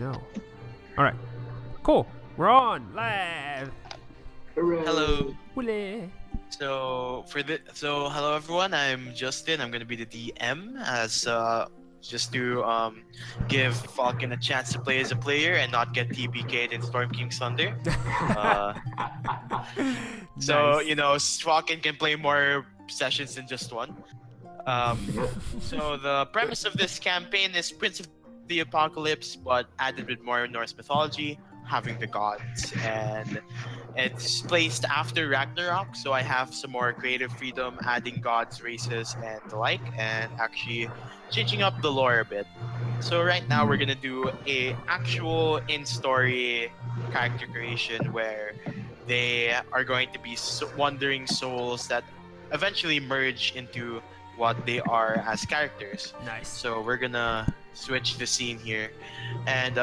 No. All right. Cool. We're on live. Hello. Wooly. Hello everyone. I'm Justin. I'm gonna be the DM as just to give Falcon a chance to play as a player and not get TPK'd in Storm King's Thunder. Uh, Nice. Falcon can play more sessions than just one. Um, so the premise of this campaign is Prince of the Apocalypse, but added with more Norse mythology, having the gods, and it's placed after Ragnarok. So I have some more creative freedom, adding gods, races, and the like, and actually changing up the lore a bit. So right now we're gonna do a actual in-story character creation where they are going to be wandering souls that eventually merge into what they are as characters. Nice. So we're gonna switch the scene here, and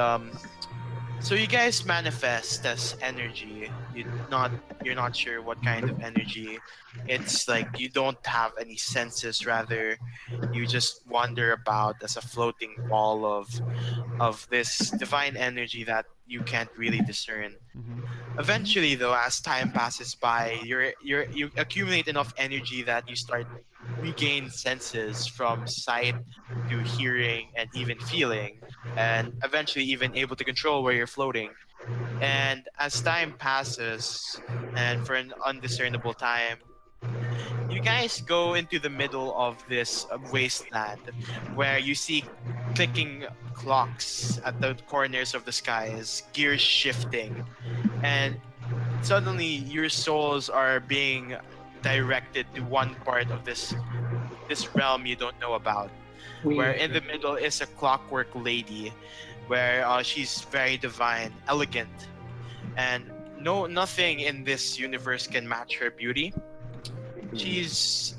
so you guys manifest as energy. You're not sure what kind of energy. It's like you don't have any senses. Rather, you just wander about as a floating ball of this divine energy that you can't really discern. Mhm. Eventually, though, as time passes by, you accumulate enough energy that you start regain senses from sight to hearing and even feeling, and eventually even able to control where you're floating. And as time passes, and for an undiscernible time, you guys go into the middle of this wasteland where you see clicking clocks at the corners of the skies, gears shifting, and suddenly your souls are being directed to one part of this realm you don't know about, where in the middle is a clockwork lady, where she's very divine, elegant, and nothing in this universe can match her beauty. She's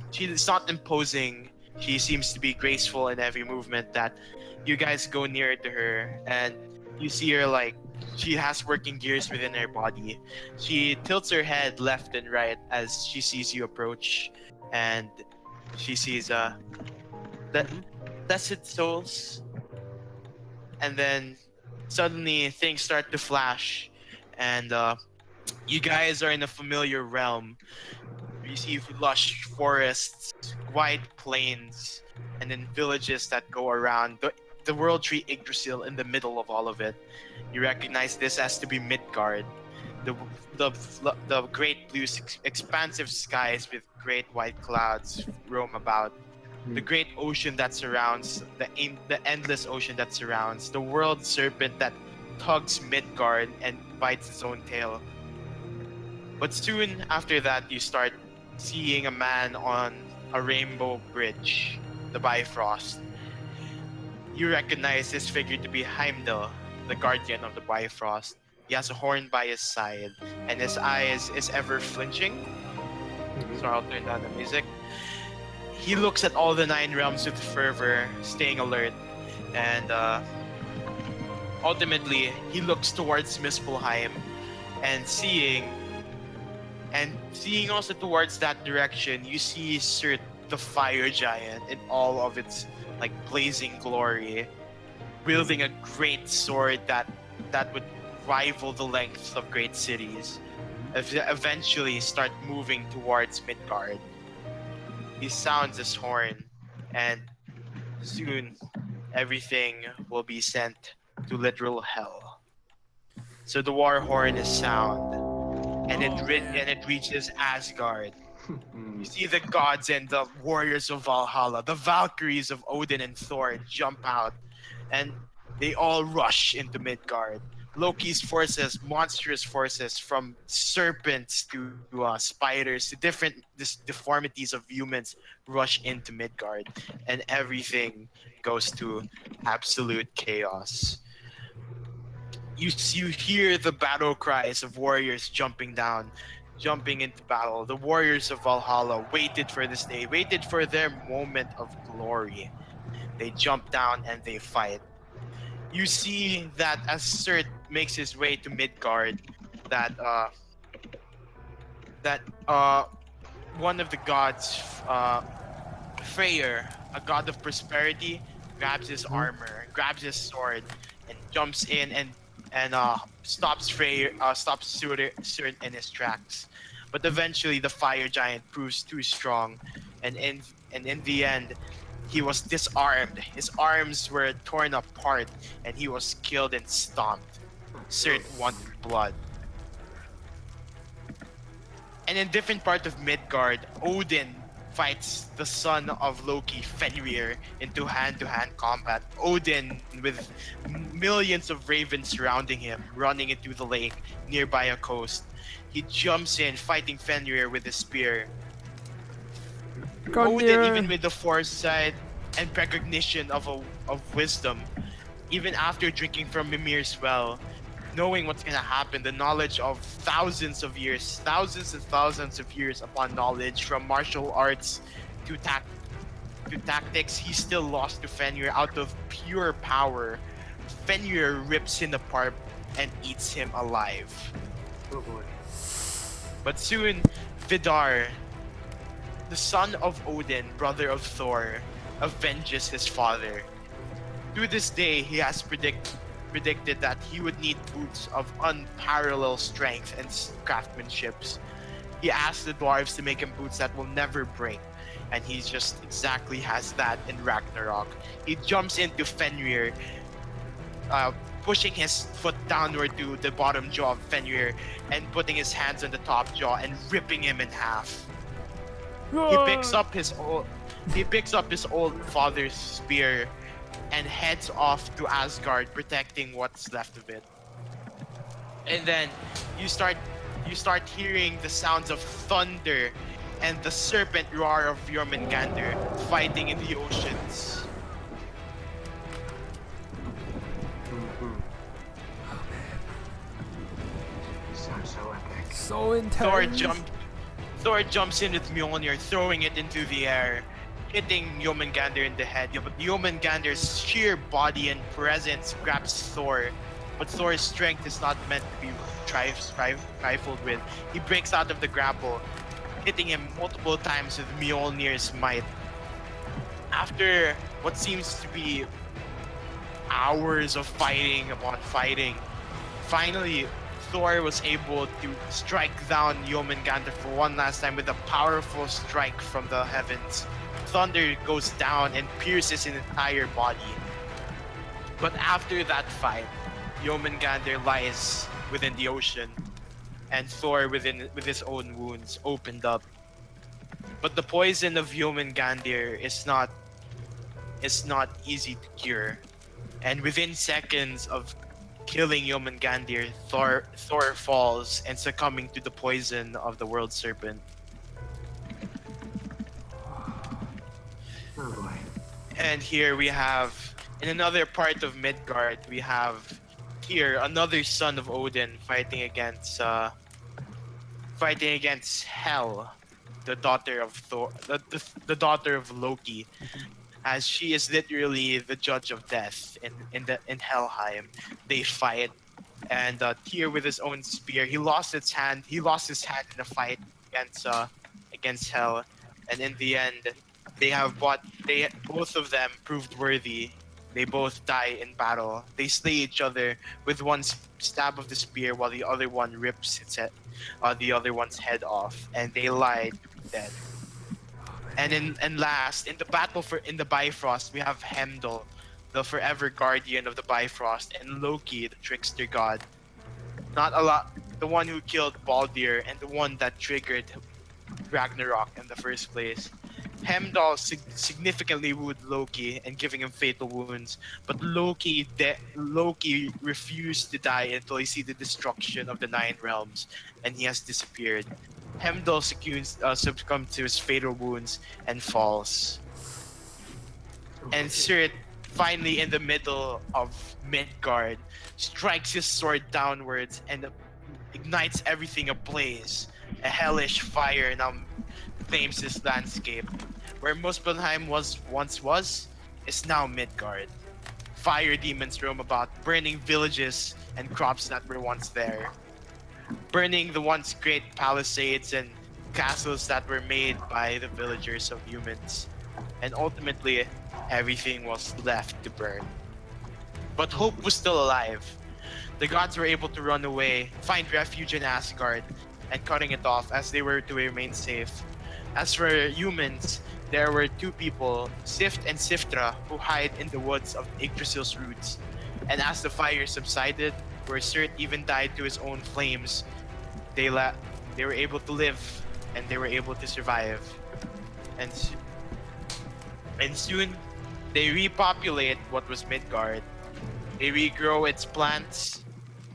not imposing. She seems to be graceful in every movement that you guys go near to her, and you see her like she has working gears within her body. She tilts her head left and right as she sees you approach, and she sees that that's it, souls. And then suddenly things start to flash, and you guys are in a familiar realm. You see lush forests, wide plains, and then villages that go around. The World Tree Yggdrasil in the middle of all of it. You recognize this as to be Midgard. The, the, the great blue expansive skies with great white clouds roam about. The great ocean that surrounds, the endless ocean that surrounds, the world serpent that tugs Midgard and bites its own tail. But soon after that, you start seeing a man on a rainbow bridge, the Bifrost. You recognize this figure to be Heimdall, the guardian of the Bifrost. He has a horn by his side, and his eyes is ever flinching. So I'll turn down the music. He looks at all the nine realms with fervor, staying alert, and ultimately he looks towards Mispelheim, and seeing also towards that direction, you see Surt, the fire giant, in all of its like blazing glory, wielding a great sword that would rival the length of great cities. Eventually, start moving towards Midgard. He sounds his horn, and soon everything will be sent to literal hell. So the war horn is sound, and it reaches Asgard. You see the gods and the warriors of Valhalla, the Valkyries of Odin and Thor jump out, and they all rush into Midgard. Loki's forces, monstrous forces from serpents to spiders to different deformities of humans rush into Midgard, and everything goes to absolute chaos. You hear the battle cries of warriors jumping into battle. The warriors of Valhalla waited for this day, waited for their moment of glory. They jump down and they fight. You see that as Surt makes his way to Midgard, that one of the gods, Freyr, a god of prosperity, grabs his armor, grabs his sword, and jumps in and stops Surtur in his tracks. But eventually, the fire giant proves too strong, and in the end, he was disarmed. His arms were torn apart, and he was killed and stomped. Surt wanted blood. And in different part of Midgard, Odin fights the son of Loki, Fenrir, into hand-to-hand combat. Odin, with millions of ravens surrounding him, running into the lake nearby a coast. He jumps in, fighting Fenrir with his spear. Odin, even with the foresight and precognition of wisdom, even after drinking from Mimir's well, knowing what's gonna happen, the knowledge of thousands and thousands of years upon knowledge from martial arts to tactics, he still lost to Fenrir out of pure power. Fenrir rips him apart and eats him alive. Oh boy. But soon, Vidar, the son of Odin, brother of Thor, avenges his father. To this day, he has predicted that he would need boots of unparalleled strength and craftsmanship. He asked the dwarves to make him boots that will never break, and he just exactly has that in Ragnarok. He jumps into Fenrir, pushing his foot downward to the bottom jaw of Fenrir and putting his hands on the top jaw and ripping him in half. He picks up his old father's spear and heads off to Asgard, protecting what's left of it. And then you start hearing the sounds of thunder and the serpent roar of Jormungandr fighting in the oceans. Sounds so epic. So intense. Thor jumps in with Mjolnir, throwing it into the air, hitting Jormungandr in the head. But Jormungandr's sheer body and presence grabs Thor, but Thor's strength is not meant to be trifled with. He breaks out of the grapple, hitting him multiple times with Mjolnir's might. After what seems to be hours of fighting upon fighting, finally Thor was able to strike down Jormungandr for one last time with a powerful strike from the heavens. Thunder goes down and pierces his entire body. But after that fight, Jormungandr lies within the ocean, and Thor, with his own wounds, opened up. But the poison of Jormungandr is not easy to cure, and within seconds of killing Jormungandr, Thor falls and succumbing to the poison of the world serpent. Oh boy. And here we have, in another part of Midgard, we have here another son of Odin fighting against Hel, the daughter of Thor, the daughter of Loki, as she is literally the judge of death in Helheim. They fight, and Tyr with his own spear, he lost his hand in a fight against Hel, and in the end, both of them proved worthy. They both die in battle. They slay each other with one stab of the spear, while the other one rips the other one's head off, and they lie dead. And last, in the battle in the Bifrost, we have Heimdall, the forever guardian of the Bifrost, and Loki, the trickster god. The one who killed Baldur and the one that triggered Ragnarok in the first place. Heimdall significantly wounded Loki and giving him fatal wounds, but Loki refused to die until he see the destruction of the 9 realms, and he has disappeared. Heimdall succumbed to his fatal wounds and falls. And Surt, finally in the middle of Midgard, strikes his sword downwards and ignites everything ablaze. A hellish fire now flames this landscape. Where Muspelheim once was, is now Midgard. Fire demons roam about, burning villages and crops that were once there. Burning the once great palisades and castles that were made by the villagers of humans. And ultimately, everything was left to burn. But hope was still alive. The gods were able to run away, find refuge in Asgard, and cutting it off as they were to remain safe. As for humans, there were two people, Sift and Siftra, who hide in the woods of Yggdrasil's roots. And as the fire subsided, where Surt even died to his own flames, they were able to live and they were able to survive. And soon, they repopulate what was Midgard. They regrow its plants,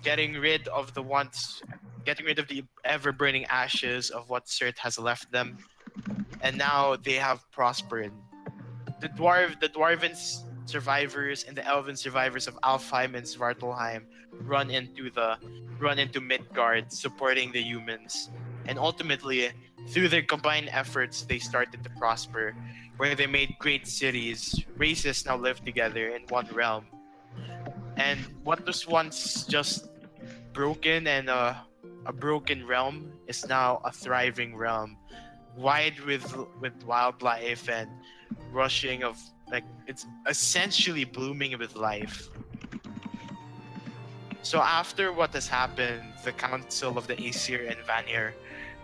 getting rid of the ever-burning ashes of what Surt has left them. And now they have prospered. The dwarven survivors and the elven survivors of Alfheim and Svartalheim run into Midgard, supporting the humans. And ultimately, through their combined efforts, they started to prosper, where they made great cities. Races now live together in one realm. And what was once just broken and a broken realm is now a thriving realm, wide with wildlife and rushing of it's essentially blooming with life. So after what has happened, the Council of the Aesir and Vanir,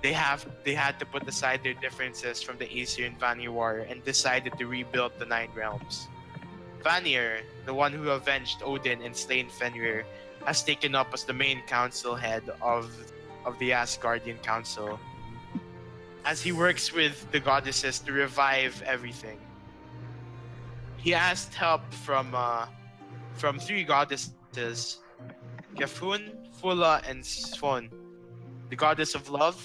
they had to put aside their differences from the Aesir and Vanir war and decided to rebuild the Nine Realms. Vanir, the one who avenged Odin and slain Fenrir, has taken up as the main council head of the Asgardian Council, as he works with the goddesses to revive everything. He asked help from three goddesses, Gefun, Fula, and Svon, the goddess of love,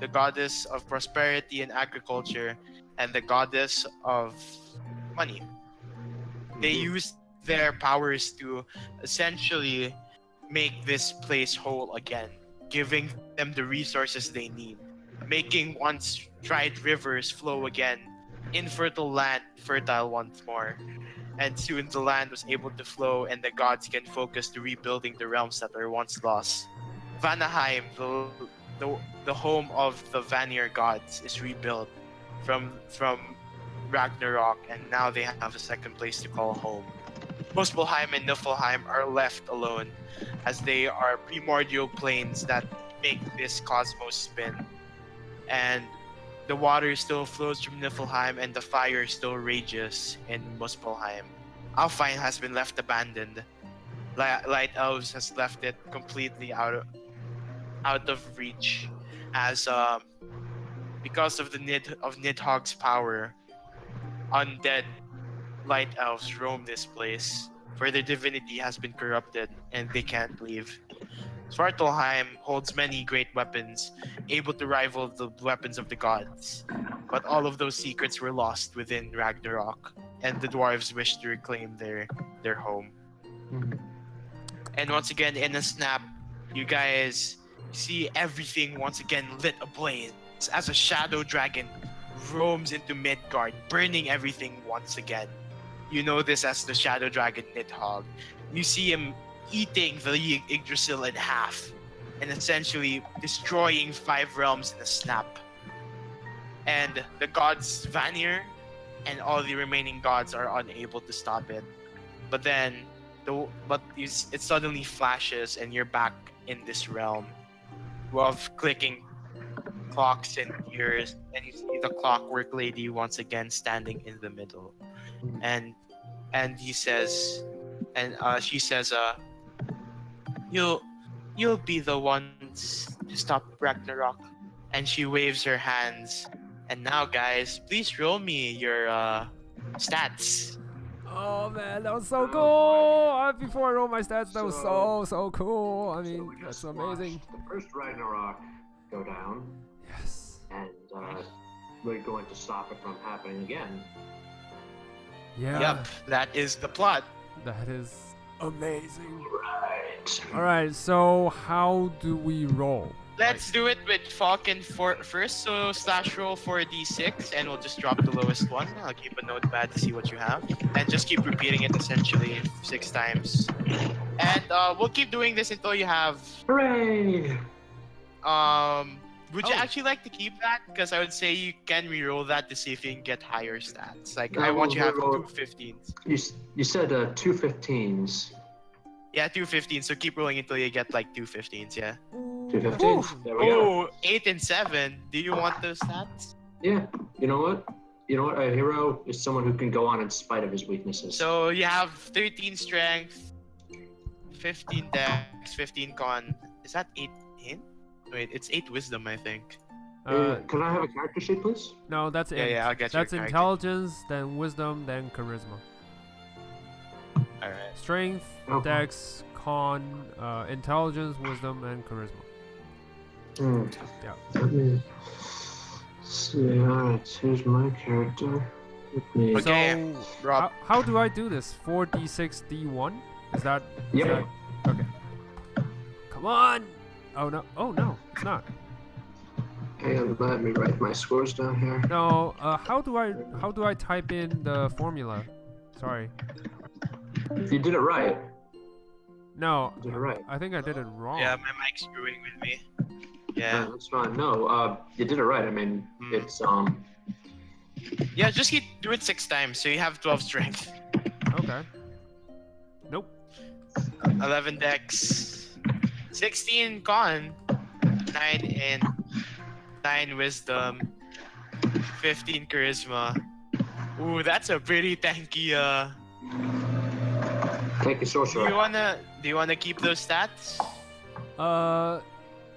the goddess of prosperity and agriculture, and the goddess of money. They used their powers to essentially make this place whole again, giving them the resources they need, making once dried rivers flow again, infertile land fertile once more. And soon the land was able to flow and the gods can focus to rebuilding the realms that were once lost. Vanaheim, the home of the Vanir gods, is rebuilt from Ragnarok, and now they have a second place to call home. Muspelheim and Niflheim are left alone, as they are primordial planes that make this cosmos spin. And the water still flows from Niflheim, and the fire still rages in Muspelheim. Alfheim has been left abandoned. Light Elves has left it completely out of reach, as because of the Nidhogg's power, undead Light Elves roam this place, for their divinity has been corrupted and they can't leave. Svartalheim holds many great weapons, able to rival the weapons of the gods, but all of those secrets were lost within Ragnarok, and the dwarves wish to reclaim their home. And once again, in a snap, you guys see everything once again lit ablaze as a shadow dragon roams into Midgard, burning everything once again. You know this as the shadow dragon Nidhogg. You see him eating the Yggdrasil in half and essentially destroying 5 realms in a snap. And the gods Vanir and all the remaining gods are unable to stop it. But then it suddenly flashes and you're back in this realm of clicking clocks and gears, and you see the clockwork lady once again standing in the middle. And he says, and she says, you'll be the ones to stop Ragnarok. And she waves her hands. And now, guys, please roll me your stats. Oh man, that was so cool! Before I roll my stats, that was so cool. I mean, we that's just amazing. watched the first Ragnarok go down, Yes. and we're going to stop it from happening again. Yeah. Yep, that is the plot. That is amazing. Right. Alright, so how do we roll? Let's do it with Falcon first. So /roll 4d6, and we'll just drop the lowest one. I'll keep a notepad to see what you have, and just keep repeating it essentially 6 times. And we'll keep doing this until you have. Hooray! Would you actually like to keep that? Because I would say you can re-roll that to see if you can get higher stats. Like I want you to have 2 15s. You said 2 15s. Yeah, 215. So keep rolling until you get like 215s. Yeah. 215. There we go. Oh, 8 and 7. Do you want those stats? Yeah. You know what? A hero is someone who can go on in spite of his weaknesses. So you have 13 strength, 15 dex, 15 con. Is that 8 in? Wait, it's 8 wisdom, I think. Can I have a character sheet, please? No, that's it. Yeah, I'll get you. That's intelligence, then wisdom, then charisma. Alright. Strength, Okay. dex, con, intelligence, wisdom, and charisma. Yeah. Let me see. Alright, here's my character. Okay, So, Rob. how do I do this? 4d6 d1? Is that? is Yep. that- okay. Come on! Oh no! Oh no! It's not. And let me write my scores down here. No. How do I type in the formula? Sorry. You did it right. No. You did it right. I think I did it wrong. Yeah, my mic's screwing with me. Yeah. That's fine. No, you did it right. I mean, it's Yeah, just do it 6 times, so you have 12 strength. Okay. Nope. 11 dex, 16 con, 9 in, 9 wisdom, 15 charisma. Ooh, that's a pretty tanky. Thank you, Do sorcerer. you wanna keep those stats?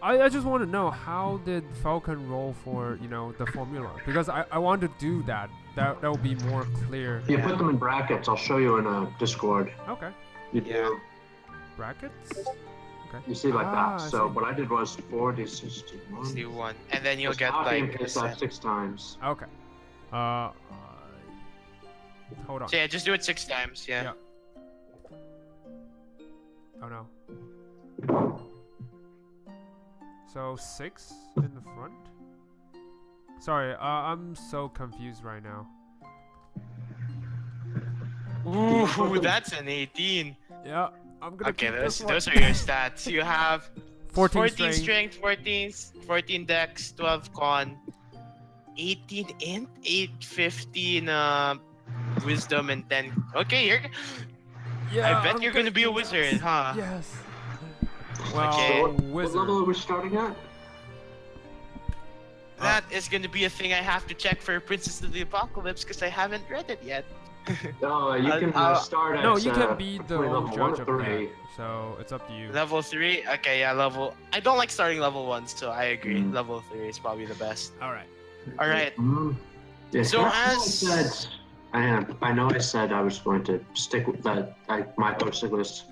I just want to know, how did Falcon roll for the formula? Because I want to do that. That will be more clear. You put them in brackets. I'll show you in Discord. Okay. You Yeah. do. Brackets. Okay. You see like Ah, that. I So see. what I did was 4d6 Let's do d1. 1, and then you'll Just get copy and like. paste that 6 times. Okay. Hold on. So yeah, just do it 6 times. Yeah. Yeah. Oh no. So 6 in the front. Sorry, I'm so confused right now. Ooh, that's an 18. Yeah, I'm gonna Okay, keep this those one. are your stats. You have 14 strength, 14 dex, 12 con, 18 int, 8, 15 wisdom, and 10. Okay, Yeah, I bet I'm you're gonna be a keep wizard, this. huh? Yes. Well, Okay. What wizard. level are we starting at? That is gonna be a thing I have to check for Princess of the Apocalypse because I haven't read it yet. No, you can start at. No, you can be the between whole level 1 judge and of 3. that. So it's up to you. Level 3? Okay, yeah, level. I don't like starting level 1, so I agree. Mm. Level 3 is probably the best. All right. Alright. Yeah, So that's what as- I know I said I was going to stick with that. My stick list,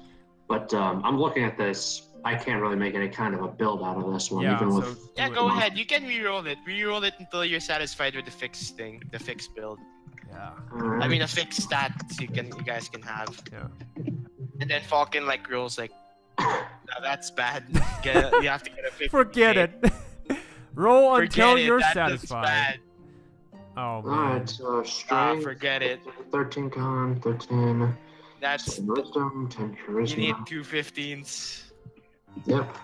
but I'm looking at this. I can't really make any kind of a build out of this one, Yeah. even So with. Yeah, do go it. ahead. You can re-roll it. Re-roll it until you're satisfied with the fixed thing, the fixed build. Yeah. I mean, a fixed stat you guys can have. Yeah. And then Falcon like rolls like, no, that's bad. You have to get a 50. Forget it. Roll Forget until it, you're that looks satisfied. bad. Oh man. Alright, so strength. Forget it. 13 con, 13 That's wisdom, 10 you need charisma. 2 15s. Yep.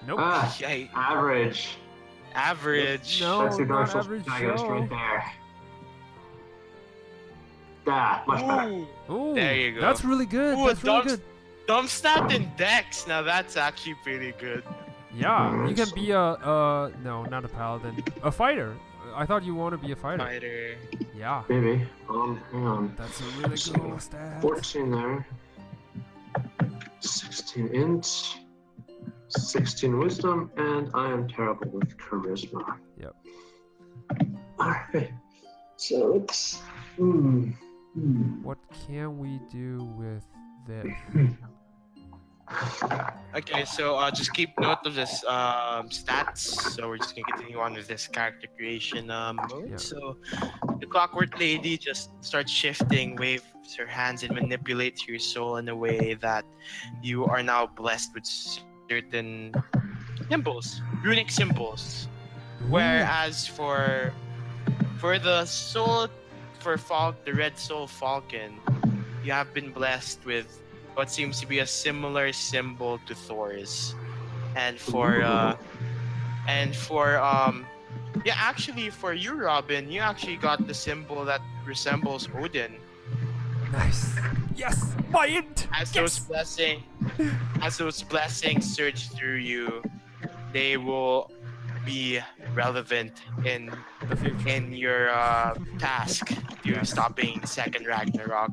Nope. Yay. Average. Average. No. That's your not Dark Souls average, protagonist Joe. right there. Much better. Ooh. Ooh, There you go. That's really good. Ooh, That's really dump- good. Dump stat and dex. Now that's actually pretty good. Yeah, you can Nice. be no, not a paladin. A fighter. I thought you want to be a fighter. Fighter. Yeah. Maybe. Hang on. That's a really So, cool stat. 14 there. 16 int. 16 wisdom, and I am terrible with charisma. Yep. Alright. So it's. What can we do with this? Okay, so just keep note of this stats. So we're just gonna continue on with this character creation mode. Yeah. So the Clockwork Lady just starts shifting, waves her hands, and manipulates your soul in a way that you are now blessed with certain symbols, runic symbols. Whereas for the soul, the red soul falcon, you have been blessed with what seems to be a similar symbol to Thor's, and for actually for you, Robin, you actually got the symbol that resembles Odin. Nice. Yes. My int. As Yes. those blessings surge through you, they will be relevant in The future. your task to Yes. stopping second Ragnarok.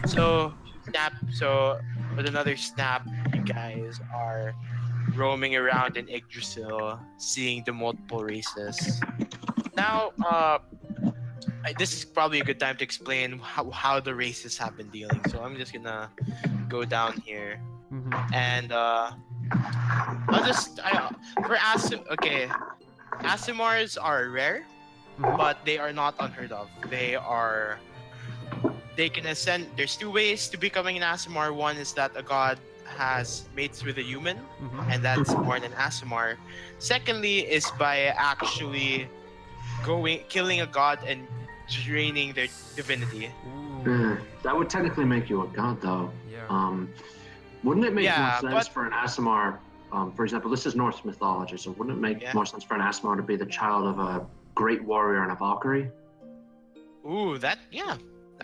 So with another snap, you guys are roaming around in Yggdrasil, seeing the multiple races. Now, this is probably a good time to explain how the races have been dealing. So I'm just gonna go down here Mm-hmm. and okay, Asimars are rare, Mhm. but they are not unheard of. They can ascend. There's two ways to becoming an Asimar. One is that a god has mates with a human, Mm-hmm. and that's born an Asimar. Secondly is by actually killing a god and draining their divinity. Ooh. That would technically make you a god, though. Yeah. Wouldn't it make Yeah, more sense but- for an Aasimar? For example, this is Norse mythology, so wouldn't it make Yeah. more sense for an Aasimar to be the child of a great warrior and a Valkyrie? Ooh, that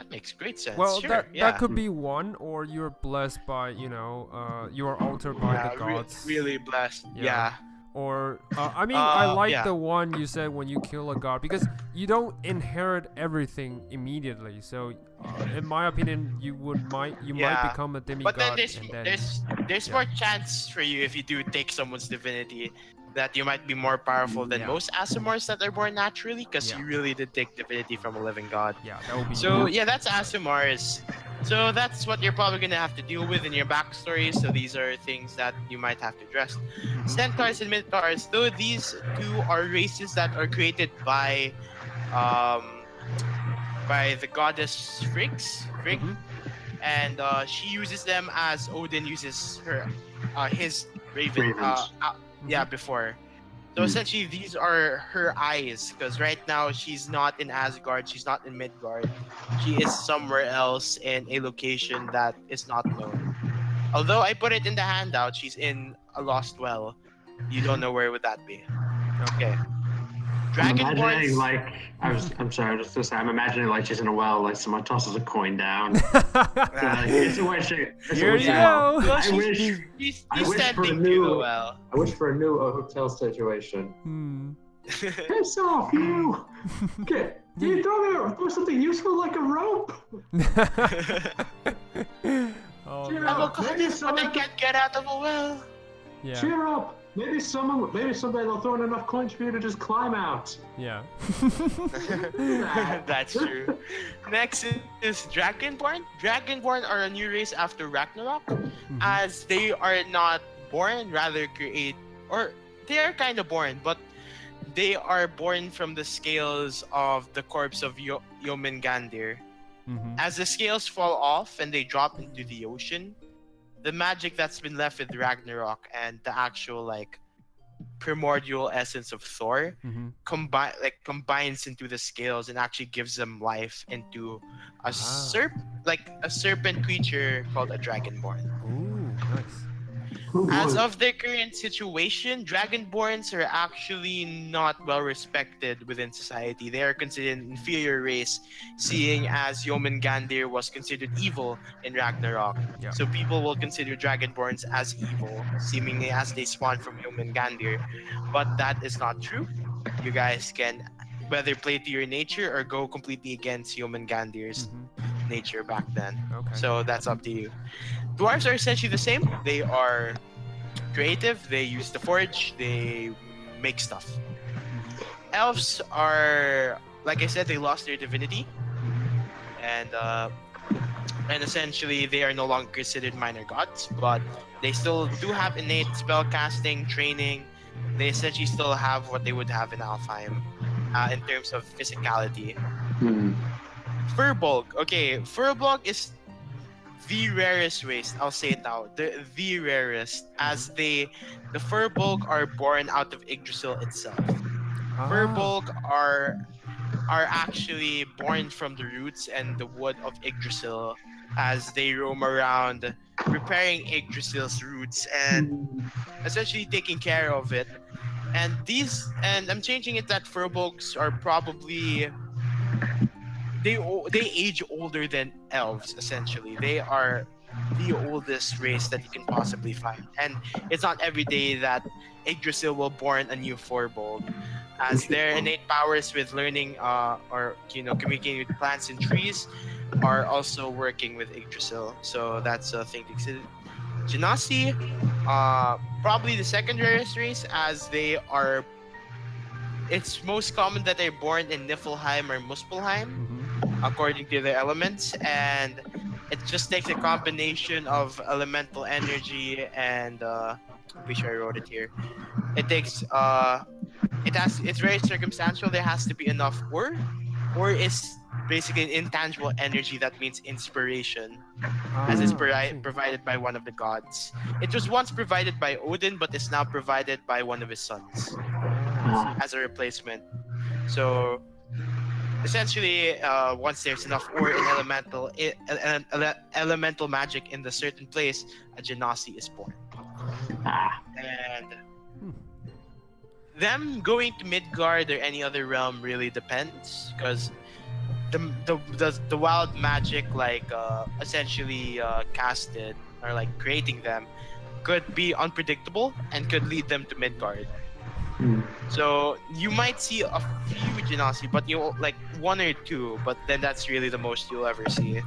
makes great sense. Well, sure, that could be one, or you're blessed by you are altered by the gods. really blessed. Yeah. Yeah. Or I mean, I like yeah. the one you said when you kill a god because you don't inherit everything immediately. So, in my opinion, you might Yeah. become a demigod. But then and then there's yeah. more chance for you if you do take someone's divinity that you might be more powerful than Yeah. most Asimars that are born naturally because Yeah. you really did take divinity from a living god. yeah, that would be So yeah, that's Asimars. So that's what you're probably gonna have to deal with in your backstory. So these are things that you might have to address. Mhm. Centaurs and Minotaurs, though these two are races that are created by the goddess Frigg, Mhm. and she uses them as Odin uses his raven. Ravens. Yeah, before. So essentially, these are her eyes, because right now she's not in Asgard, she's not in Midgard. She is somewhere else in a location that is not known. Although I put it in the handout, she's in a lost well. You don't know where would that be. Okay. I'm imagining Dragonborns. I'm sorry, I was just gonna say, I'm imagining like she's in a well, like someone tosses a coin down. Ah. It's a wishing. Here you go. Well, I wish. She's I wish for a standing new- to the well. I wish for a new hotel situation. Hmm. Piss off, you! Get you throw something useful like a rope. Oh, Cheer no. I'm a up. Maybe goddess, but I someone- can't get out of a well. Yeah. Cheer up. Maybe someday they'll throw in enough coins for you to just climb out. Yeah. That's true. Next is Dragonborn. Dragonborn are a new race after Ragnarok, as they are not born, rather they are kind of born, but they are born from the scales of the corpse of Yomengandir. Mhm. As the scales fall off and they drop into the ocean, the magic that's been left with Ragnarok and the actual primordial essence of Thor Mhm. combines into the scales and actually gives them life into a serpent creature called a Dragonborn. Ooh, nice. As of their current situation, Dragonborns are actually not well respected within society. They are considered an inferior race, seeing as Yomengandir was considered evil in Ragnarok. Yeah. So people will consider Dragonborns as evil, seemingly as they spawn from Yomengandir. But that is not true. You guys can whether play to your nature or go completely against Yomengandir's Mhm. nature back then. Okay. So that's up to you. Dwarves are essentially the same. They are creative. They use the forge. They make stuff. Elves are, like I said, they lost their divinity, and essentially they are no longer considered minor gods, but they still do have innate spell casting training. They essentially still have what they would have in Alfheim in terms of physicality. Furbolg. Okay, Furbolg is the rarest race. I'll say it now. The rarest, as the Furbolg are born out of Yggdrasil itself. Furbolg are actually born from the roots and the wood of Yggdrasil, as they roam around repairing Yggdrasil's roots and essentially taking care of it. And I'm changing it that Furbolgs are probably they age older than elves. Essentially, they are the oldest race that you can possibly find, and it's not every day that Yggdrasil will born a new Forbold, as their innate powers with learning or communicating with plants and trees are also working with Yggdrasil. So that's a thing to consider. Genasi, probably the second rarest race, as they are. It's most common that they're born in Niflheim or Muspelheim, according to the elements, and it just takes a combination of elemental energy and I'm pretty sure I wrote it here. It takes it's very circumstantial. There has to be enough ore. Ore is basically an intangible energy that means inspiration, as it's provided by one of the gods. It was once provided by Odin, but is now provided by one of his sons as a replacement. So essentially, once there's enough ore in elemental magic in the certain place, a genasi is born. And them going to Midgard or any other realm really depends, because the wild magic essentially casted or like creating them could be unpredictable and could lead them to Midgard. So you might see a few genasi, but you like one or two, but then that's really the most you'll ever see.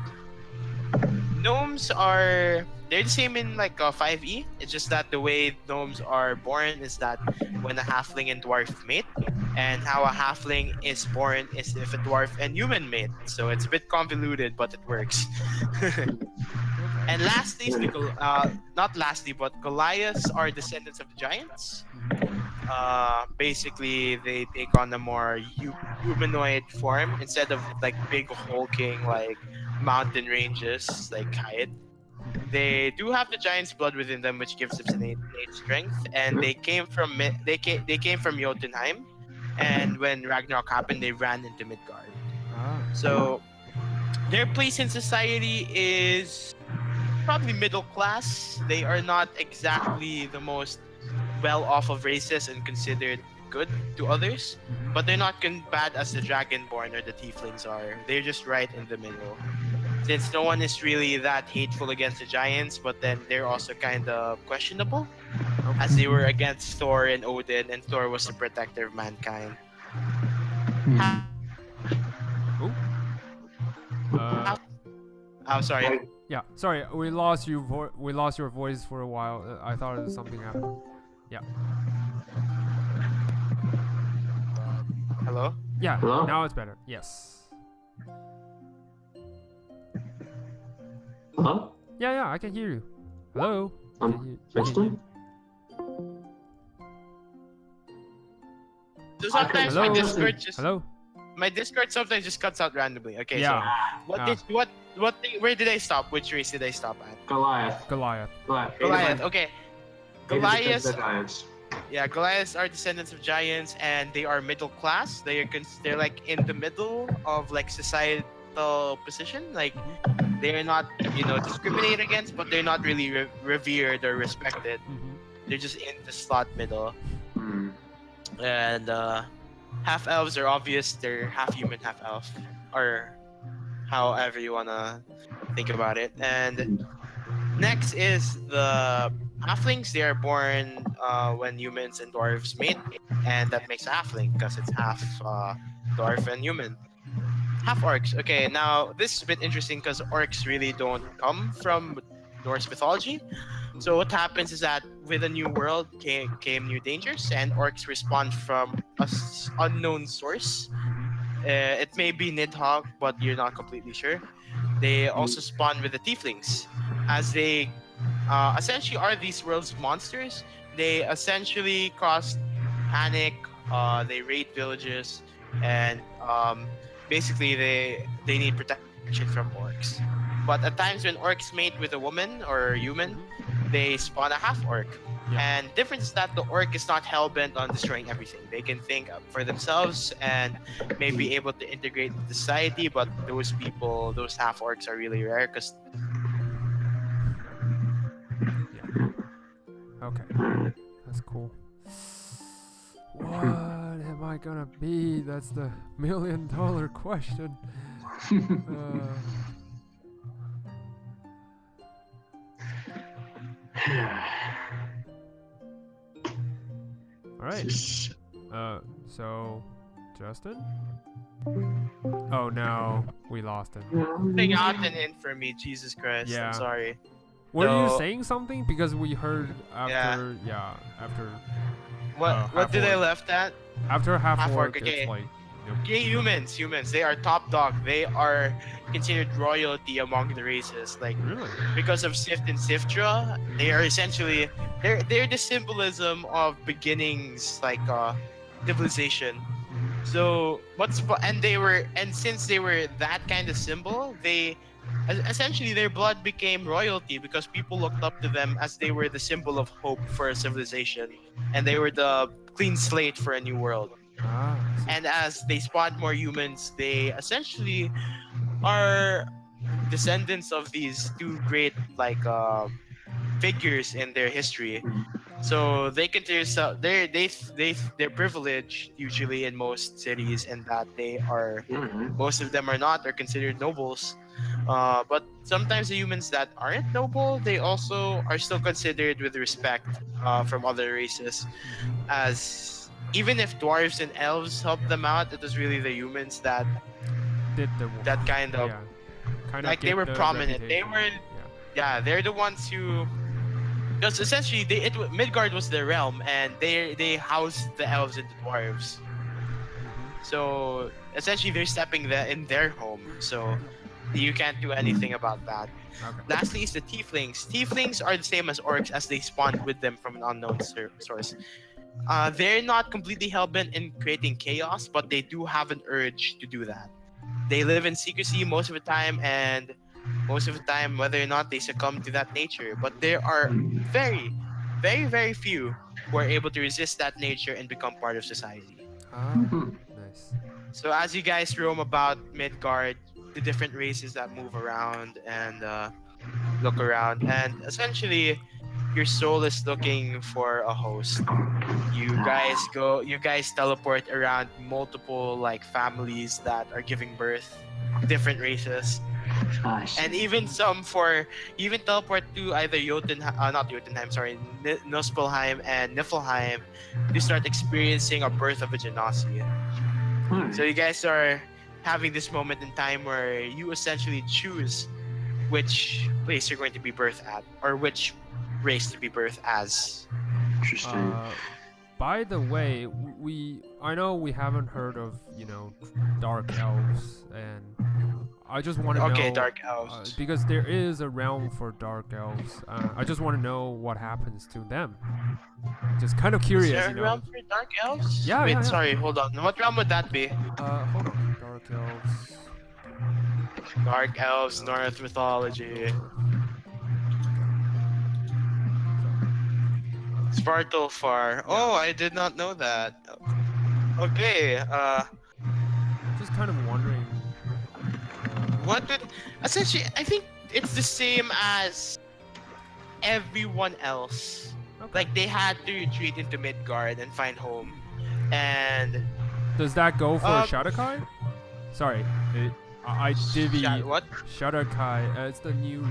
Gnomes they're the same in like 5e. It's just that the way gnomes are born is that when a halfling and dwarf mate, and how a halfling is born is if a dwarf and human mate. So it's a bit convoluted, but it works. And lastly, not lastly, but Goliaths are descendants of the giants. Basically, they take on a more humanoid form instead of like big hulking like mountain ranges like Hyatt. They do have the giant's blood within them, which gives them innate strength, and they came from Jotunheim, and when Ragnarok happened, they ran into Midgard. So their place in society is probably middle class. They are not exactly the most well off of races and considered good to others, but they're not bad as the Dragonborn or the Tieflings are. They're just right in the middle. Since no one is really that hateful against the giants, but then they're also kind of questionable, as they were against Thor and Odin, and Thor was the protector of mankind. I'm sorry. Yeah, sorry, we lost you. We lost your voice for a while. I thought it was something happened. Yeah. Hello? Yeah. Hello? Now it's better. Yes. Hello? Yeah, I can hear you. Hello. Tristan? So sometimes Hello? my Hello. Discord sometimes just cuts out randomly. Okay, Yeah. so where did I stop? Which race did I stop at? Goliath. Goliath. Okay. Goliaths. The giants. Yeah, Goliaths are descendants of giants, and they are middle class. They're like in the middle of like societal position. Like they're not discriminated against, but they're not really revered or respected. They're just in the slot middle. And half elves are obvious. They're half human, half elf, or however you wanna think about it. And next is the halflings. They are born when humans and dwarves mate, and that makes a halfling because it's half dwarf and human. Half orcs. Okay, now this is a bit interesting because orcs really don't come from Norse mythology. So what happens is that with a new world came new dangers, and orcs respond from an unknown source. It may be Nidhogg, but you're not completely sure. They also spawn with the tieflings, as they essentially are these world's monsters. They essentially cause panic. They raid villages, and basically they need protection from orcs. But at times when orcs mate with a woman or a human, they spawn a half orc. And difference is that the orc is not hell-bent on destroying everything. They can think for themselves and may be able to integrate with society, but those half orcs are really rare because Okay. That's cool. What am I gonna be? That's the $1 million question. All right. So, Justin? Oh no, we lost him. Thing out and in for me, Jesus Christ. Yeah. I'm sorry. Were you So- saying something? Because we heard after, after What did I half-orc. left at? After half-orc, Half-orc, okay. it's like, Okay, humans. They are top dog. They are considered royalty among the races. Like, really? because of Sift and Siftra, they are essentially they're the symbolism of beginnings, like civilization. So since they were that kind of symbol, they essentially their blood became royalty because people looked up to them as they were the symbol of hope for a civilization, and they were the clean slate for a new world. Ah, I see. And as they spawned more humans, they essentially are descendants of these two great figures in their history. So they consider they're privileged usually in most cities, and that they are most of them are considered nobles. But sometimes the humans that aren't noble, they also are still considered with respect from other races, as even if dwarves and elves helped them out, it was really the humans that Did the that kind of kind like they were prominent. They were they're the ones who, because essentially Midgard was their realm, and they housed the elves and the dwarves. So essentially they're stepping in their home. So you can't do anything about that. Okay. Lastly is the tieflings. Tieflings are the same as orcs, as they spawned with them from an unknown source. They're not completely hellbent in creating chaos, but they do have an urge to do that. They live in secrecy most of the time, and most of the time, whether or not they succumb to that nature. But there are very, very, very few who are able to resist that nature and become part of society. Ah, nice. So as you guys roam about Midgard, the different races that move around and look around, and essentially your soul is looking for a host. You guys teleport around multiple families that are giving birth, different races. And even teleport to either Nuspelheim and Niflheim to start experiencing a birth of a genasi. So you guys are having this moment in time where you essentially choose which place you're going to be birthed at, or which race to be birthed as. Interesting. By the way, I know we haven't heard of dark elves, and I just want to know. Okay, dark elves. Because there is a realm for dark elves. I just want to know what happens to them. Just kind of curious, Is there a realm for dark elves? Yeah, Wait, yeah. sorry, hold on. What realm would that be? Hold on. Dark elves. Dark elves, North mythology. Svartalfar. Oh, I did not know that. Okay, Just kind of wondering. what did... Essentially, I think it's the same as everyone else. Okay. Like, they had to retreat into Midgard and find home. And... Does that go for Shadakai? Sorry, I divvy. What? Shadakai. It's the new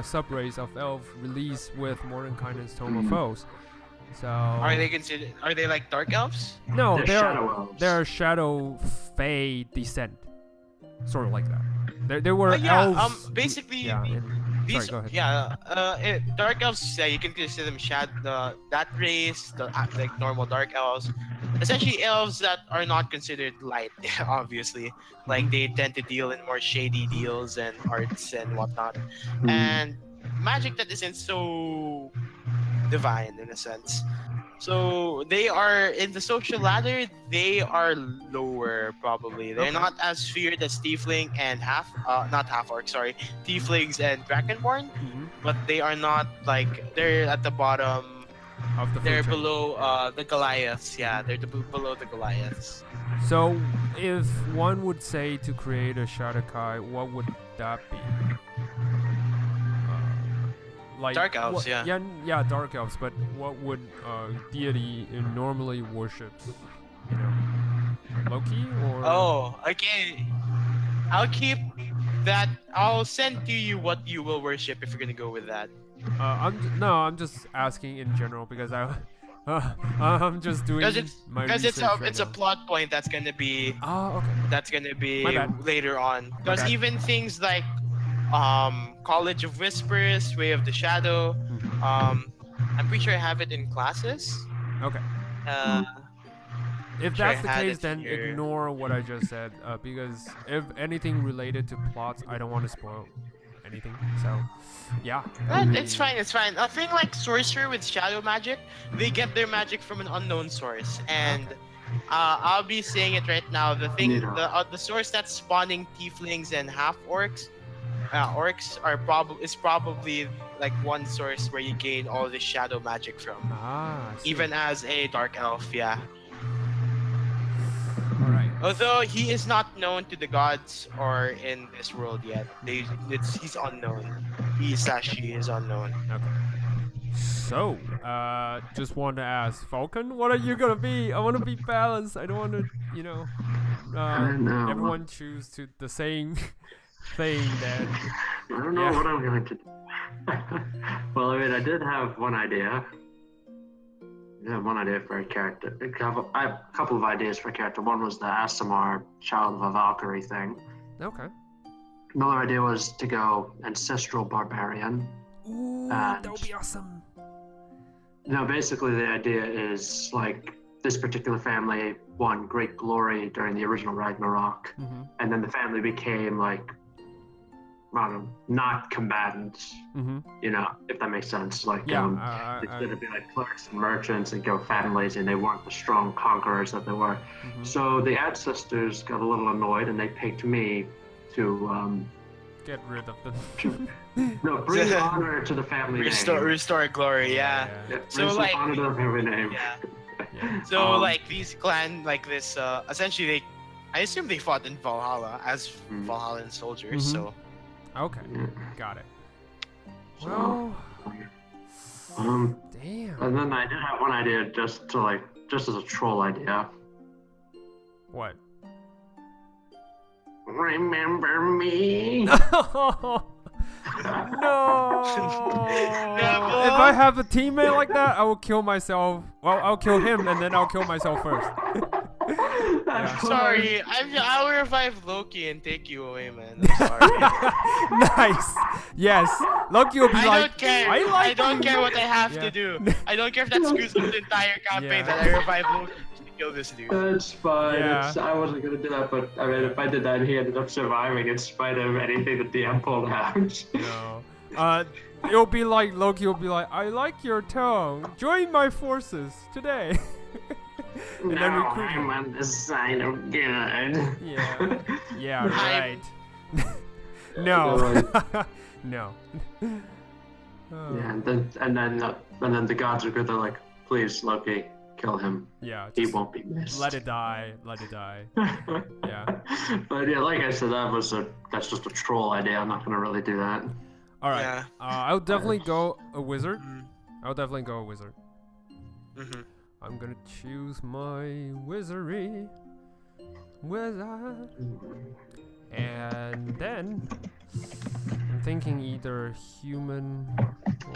subrace of elf released with Mordenkainen's Tome of Foes. So. Are they like dark elves? No, They're shadow elves. they're shadow fae descent, sort of like that. They were elves. Basically, Yeah. these, Sorry, go ahead. dark elves. Yeah, you can consider them that race, like normal dark elves. Essentially, elves that are not considered light, obviously. Like they tend to deal in more shady deals and arts and whatnot, and magic that isn't so divine in a sense. So they are in the social ladder. They are lower probably. They're Okay. not as feared as tiefling and tieflings and dragonborn. But they are not they're at the bottom. Of the food They're chain. below the Goliaths. Yeah, they're below the Goliaths. So, if one would say to create a Shadakai, what would that be? Like Dark elves, what, yeah, dark elves. But what would deity normally worships? Loki or? Oh, okay. I'll keep that I'll send to you what you will worship if you're gonna go with that. I'm just asking in general because I'm just doing my Because research it's right a now. plot point that's gonna be Oh, okay. My bad. later on. My Because bad. even things like College of Whispers, Way of the Shadow, Mhm. I'm pretty sure I have it in classes. Okay. Uh, If sure I that's the had case, it then here. ignore what I just said, because if anything related to plots, I don't want to spoil anything. So, yeah. that would It's be- fine, it's fine. A thing like sorcerer with shadow magic, they get their magic from an unknown source, and Okay. I'll be saying it right now. Neato. The source that's spawning tieflings and half orcs, is probably like one source where you gain all the shadow magic from, I see. even as a dark elf. Yeah. All right. Although he is not known to the gods or in this world yet, he's unknown. She is unknown. Okay. So, just want to ask, Falcon, what are you gonna be? I want to be balanced. I don't want to, I know. everyone choose to the same thing. Then, I don't know Yeah. what I'm going to do. Well, I mean, I did have one idea. I have one idea for a character. I have a couple of ideas for a character. One was the Asimar Child of a Valkyrie thing. okay. Another idea was to go Ancestral Barbarian. Ooh, And- that would be awesome. Basically, the idea is like this particular family won great glory during the original Ragnarok, Mhm. and then the family became like, I don't know, not combatants, Mhm. if that makes sense. Like, Yeah. instead of being like clerks and merchants and go fat and lazy, and they weren't the strong conquerors that they were. Mhm. So the ancestors got a little annoyed, and they picked me to Get rid of them. bring honor to the family name. Restore glory. Yeah. Yeah, So, bring some like- honor to the family name. Yeah. Yeah. So Um, like these clan like this, essentially I assume they fought in Valhalla as Mm. Valhallan soldiers. Mhm. So Okay. Yeah. Got it. So, Well, damn. and then I did have one idea just as a troll idea. What? Remember me? No. Never. If I have a teammate like that, I will kill myself. Well, I'll kill him and then I'll kill myself first. That's Yeah. sorry, I'll revive Loki and take you away, man. I'm sorry. Nice. Yes. Loki will be I like, don't care. I like don't you." care what I have Yeah. to do. I don't care if that screws up the entire campaign Yeah. that I revive Loki just to kill this dude. That's fine. Yeah. I wasn't gonna do that, but I mean, if I did that, he ended up surviving in spite of anything the DM pulled out. No. It'll be like Loki will be like, I like your tone. Join my forces today. And then now recruit I'm him. on the side of good. Yeah. Yeah, I- right. No. No. Yeah, and then the gods are good. They're like, please, Loki, kill him. Yeah. He Just won't be missed. let it die. Let it die. Yeah. But yeah, like I said, that's just a troll idea. I'm not gonna really do that. All right. Yeah. I'll definitely go a wizard. Mm. I'll definitely go a wizard. Mhm. I'm gonna choose my wizardry. Wizard. And then I'm thinking either human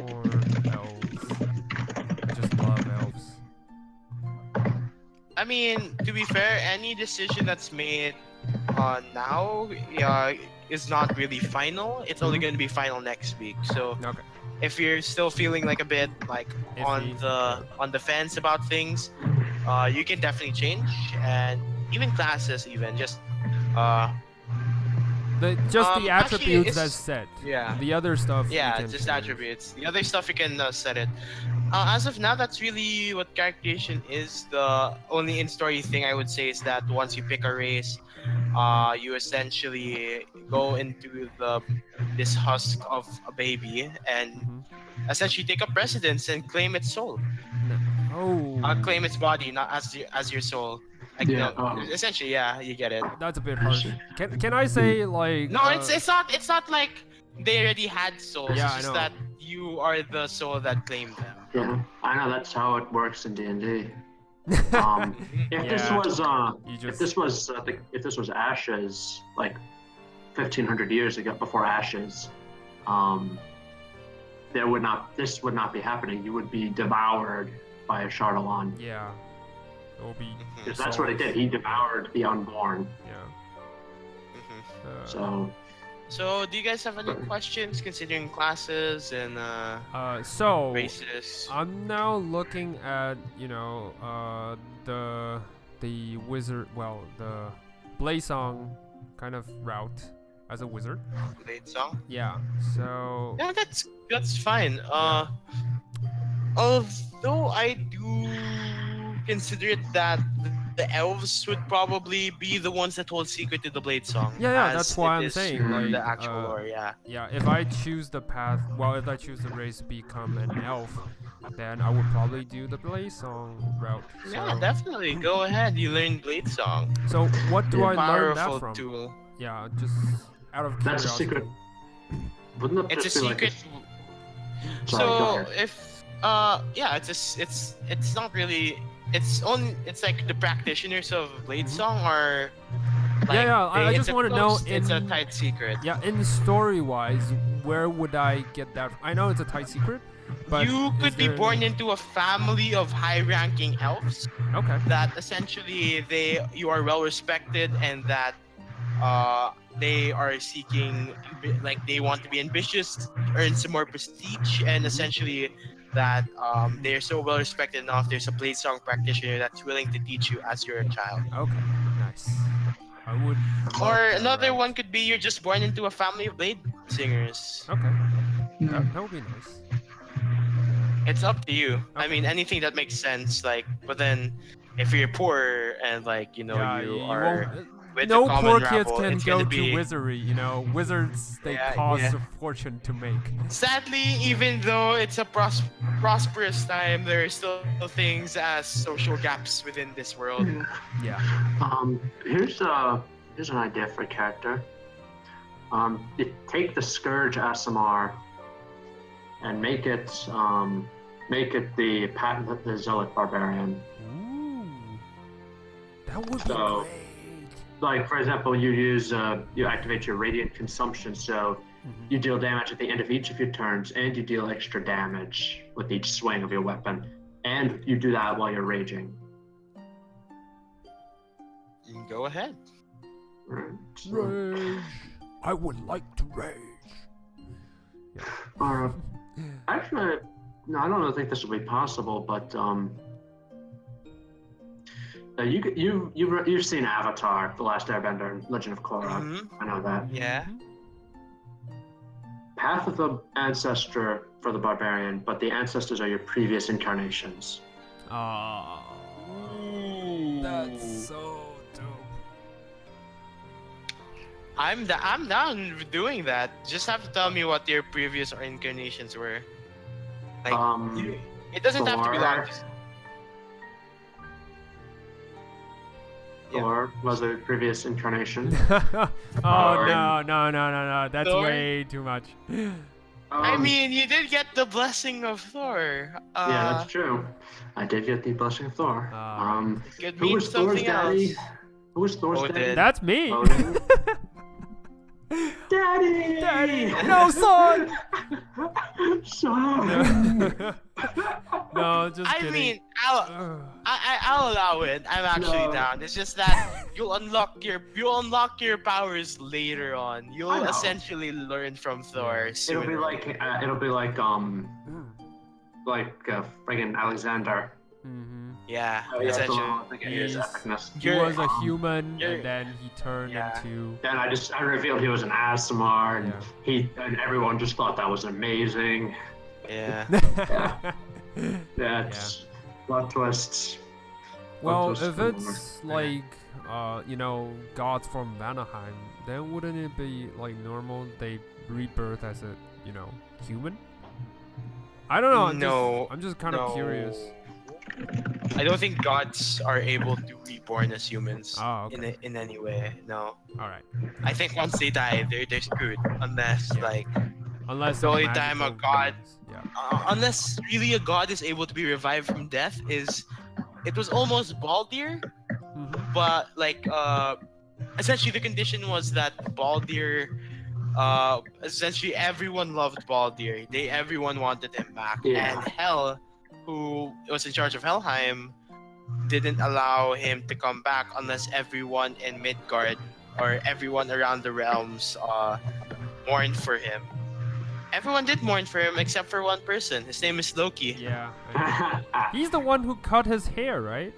or elves. I just love elves. I mean, to be fair, any decision that's made now is not really final. It's only Mhm. going to be final next week. So Okay. if you're still feeling like a bit like Iffy. on the fence about things, you can definitely change, and even classes, even just Just actually, the attributes it's- that's set. yeah. The other stuff. you Yeah, can just change. attributes. The other stuff you can set it. As of now, that's really what character creation is. The only in-story thing I would say is that once you pick a race, you essentially go into this husk of a baby and Mhm. essentially take up residence and claim its soul. Oh. Claim its body, not as your soul. Like, Yeah, no, essentially, yeah, you get it. That's a bit harsh. Can I say like? No, it's not like they already had souls. Yeah, it's I just know. that you are the soul that claimed them. Yeah, I know that's how it works in D&D. If this Yeah. was You if just. this was if this was Ash's like 1,500 years ago, before Ashes, this would not be happening. You would be devoured by a Shardalon. Yeah. It will be. Because that's what he did. He devoured the unborn. Yeah. So, do you guys have any questions considering classes and So races? I'm now looking at the wizard, the Blazong kind of route as a wizard. Late song? Yeah. So Yeah, that's fine. Although I do consider it that the elves would probably be the ones that hold secret to the Blade Song. yeah, as that's why it I'm is saying, like, the actual lore. Yeah. yeah, if I choose the path, if I choose the race to become an elf, then I would probably do the Blazong route. Yeah, So- definitely. Go ahead. You learn Blade Song. So what do I learn that Powerful from? tool. Yeah, just out of That's a curiosity. secret. Wouldn't that It's a just be secret. Sorry, go So ahead. if yeah, it's not really. It's like the practitioners of Blade Song are. Like, Yeah, I it's just a wanna know close- It's a in- tight secret. Yeah, in story-wise, where would I get that? I know it's a tight secret, but You is could be there born any- into a family of high-ranking elves Okay. that essentially you are well respected and that they are seeking, like, they want to be ambitious, earn some more prestige, and essentially that they're so well respected enough. There's a Blade Song practitioner that's willing to teach you as you're a child. Okay. Nice. I would. love Or that another route. one could be you're just born into a family of blade singers. Okay. That would be nice. It's up to you. I Okay. mean, anything that makes sense. Like, but then if you're poor and like you Yeah, are won't- with no the common poor kids rabble, can it's go gonna to be. wizardry. Wizards they Yeah, cost yeah. a fortune to make. Sadly, even though it's a prosperous time, there are still things as social gaps within this world. Yeah. Here's an idea for a character. Take the Scourge Asimar and make it the Zealot Barbarian. Ooh. That would be So- great. Like, for example, you activate your Radiant Consumption, so Mhm. you deal damage at the end of each of your turns, and you deal extra damage with each swing of your weapon, and you do that while you're raging. You can go ahead. Right? So, Rage. I would like to rage. actually, no, I don't think this will be possible, but you've seen Avatar, The Last Airbender, and Legend of Korra. Mhm. I know that. Yeah. Path of the Ancestor for the Barbarian, but the ancestors are your previous incarnations. Oh, that's so dope. I'm down with doing that. Just have to tell me what your previous incarnations were. Like, it doesn't have to be long. Thor. Just... Yeah. Or was a previous incarnation. Oh no! That's Thor? way too much. I mean, you did get the blessing of Thor. yeah, that's true. I did get the blessing of Thor. Could Who mean was Thor's something daddy? else. Who was Thor's Odin. daddy? That's me. Odin. Daddy! Daddy, no son. Son! No, just I kidding. mean, Ugh. I'll allow it. I'm actually No. down. It's just that you'll unlock your powers later on. I You'll know. essentially learn from Thor. It'll be like friggin' Alexander. Mhm. yeah, Yeah, essentially. so his He's- epicness. He You're- was a human, you're- and then he turned Yeah. into. Then I revealed he was an Asimar, and and everyone just thought that was amazing. Yeah. That's plot twists. Well, What if was it's more? like, gods from Vanaheim, then wouldn't it be like normal they rebirth as a, human? I don't know. I'm just kind of curious. I don't think gods are able to reborn as humans Oh, okay. in any way. No. All right. I think once they die, they're screwed. Unless Yeah. The Unless they're only time a magical god- beings. Yeah. unless really a god is able to be revived from death it was almost Baldir, Mhm. but like essentially the condition was that Baldir, essentially everyone loved Baldir. Everyone wanted him back, Yeah. and Hel, who was in charge of Helheim, didn't allow him to come back unless everyone in Midgard or everyone around the realms mourned for him. Everyone did mourn for him except for one person. His name is Loki. Yeah. He's the one who cut his hair, right?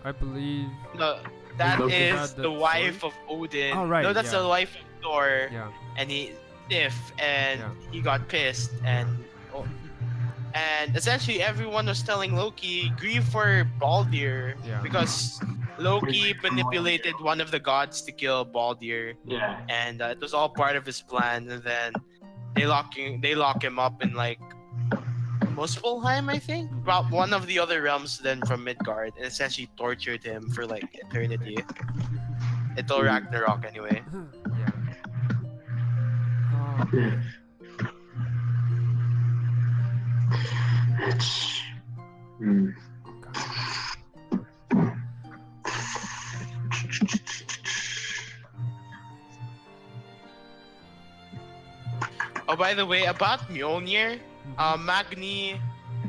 I believe. No, that Loki is had the the wife sword? of Odin. Oh, right, No, that's yeah. the wife of Thor. Yeah. And he stiff and Yeah. he got pissed and essentially everyone was telling Loki grieve for Baldir Yeah. because Loki manipulated one of the gods to kill Baldir, Yeah. and it was all part of his plan. And then they lock him up in like Muspelheim, I think, about one of the other realms then from Midgard, and essentially tortured him for like eternity until Ragnarok anyway. Yeah. Oh, Yeah. It's. Hmm. God. Oh, by the way, about Mjolnir, Magni,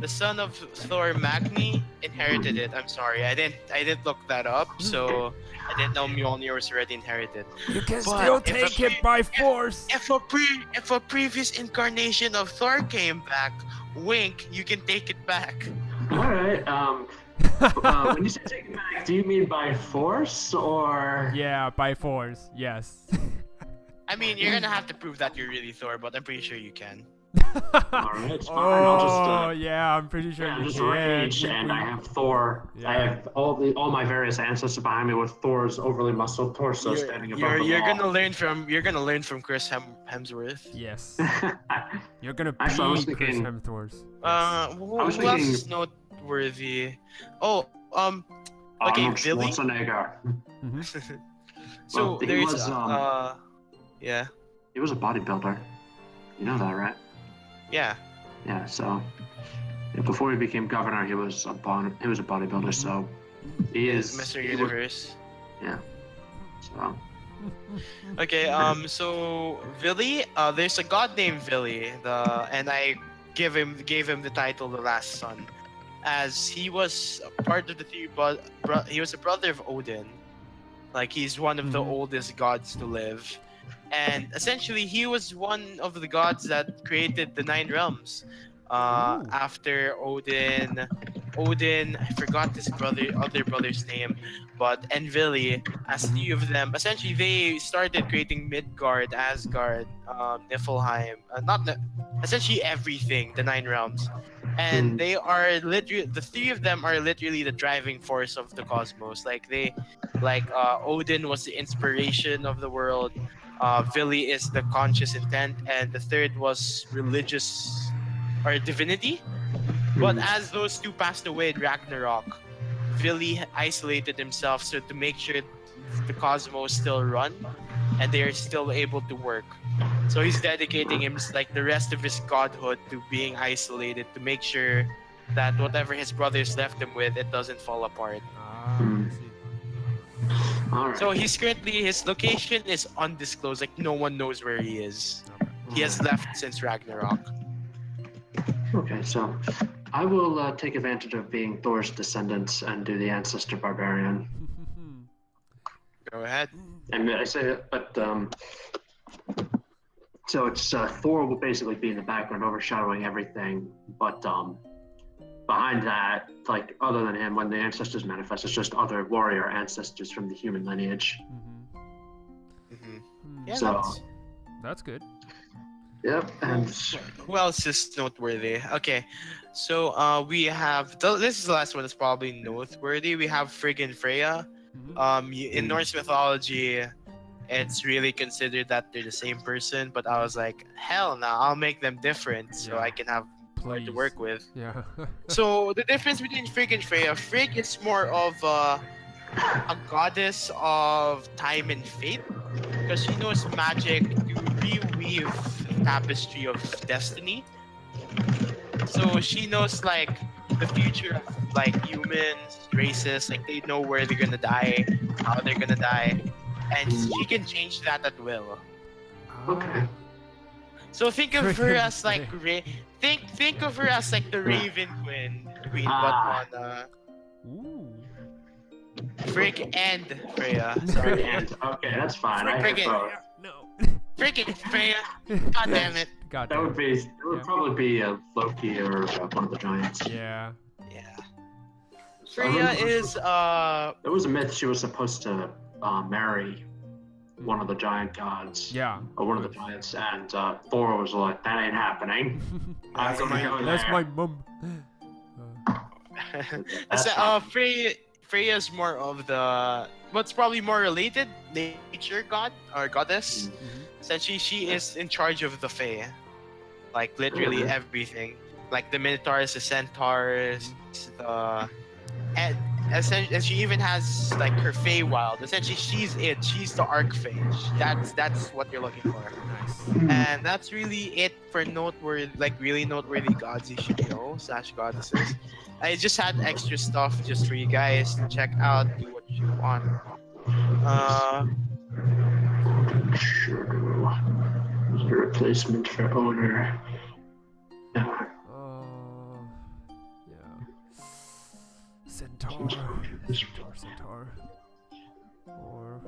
the son of Thor, Magni, inherited it. I'm sorry, I didn't look that up, so I didn't know Mjolnir was already inherited. You can But still if take a- it by force. If a previous incarnation of Thor came back, wink, you can take it back. All right. When you say take it back, do you mean by force or? Yeah, by force. Yes. I mean, you're gonna have to prove that you're really Thor, but I'm pretty sure you can. All right, it's fine. Oh, I'll just. yeah, I'm pretty sure Yeah, you just can. rage, You and can- I have Thor. Yeah. I have all my various ancestors behind me with Thor's overly muscled torso standing above the You're wall. gonna learn from Chris Hemsworth. Yes. You're gonna be Actually, I was Chris thinking- Hemsworth. Who was else thinking- is noteworthy? Oh, okay, Arnold Billy. Schwarzenegger. So Well, he there's was, yeah, He was a bodybuilder. You know that, right? yeah. Yeah. So before he became governor, he was a bodybuilder. So he is Mr. he would- Universe. Yeah. So Okay, so Vili, there's a god named Vili, and I gave him the title the Last Son, as he was a part of the three, but he was a brother of Odin, like he's one of the oldest gods to live, and essentially he was one of the gods that created the 9 realms. After Odin, I forgot his other brother's name, and Vili, as 3 of them, essentially they started creating Midgard, Asgard, Niflheim, essentially everything, the 9 realms, and they are literally, the 3 of them are literally the driving force of the cosmos. Odin was the inspiration of the world, Vili is the conscious intent, and the third was religious or divinity. But as those 2 passed away in Ragnarok, Vili isolated himself so to make sure the cosmos still run and they are still able to work. So he's dedicating him, like the rest of his godhood, to being isolated to make sure that whatever his brothers left him with, it doesn't fall apart. I see. all right. So his location is undisclosed, like no one knows where he is. He has left since Ragnarok. Okay, so I will take advantage of being Thor's descendants and do the ancestor barbarian. Go ahead. And I say it, but so it's Thor will basically be in the background, overshadowing everything. But behind that, like other than him, when the ancestors manifest, it's just other warrior ancestors from the human lineage. Yeah, So- That's good. Yep, and who else is noteworthy? Okay, so we have this is the last one that's probably noteworthy. We have friggin' Freya. In Norse mythology, it's really considered that they're the same person, but I was like, hell no, I'll make them different so Yeah. I can have more to Please. work with. Yeah. So the difference between Frigg and Freya, Frigg is more of a goddess of time and fate, because she knows magic to reweave the tapestry of destiny. So she knows like the future of like humans, races, like they know where they're gonna die, how they're gonna die. and she can change that at will. Okay. So think of her Freaking as like think of her as like the Raven Queen, Ah. but on Ooh. Frick and Freya. Sorry, And, okay, that's fine. I Frick hit it. both. No. Frickin' Freya. God damn it. God That damn. would Yeah. probably be Loki or one of the giants. Yeah. Yeah. Freya is There was a myth she was supposed to marry one of the giant gods. Yeah. Or one of the giants, and Thor was like, "That ain't happening. I'm That's gonna my- go That's there." my mum. That's Freya's more of the what's probably more related nature god or goddess. Essentially, she is in charge of the Fae, like literally Mhm. everything, like the Minotaurs, the Centaurs, the and she even has like her Feywild. Essentially, she's it. She's the Archphage. That's what you're looking for, Nice. and that's really it for noteworthy, like really noteworthy gods you should know / goddesses. I just had extra stuff just for you guys to check out, do what you want. Sure. Is the replacement for owner? Yeah. Centaur. Or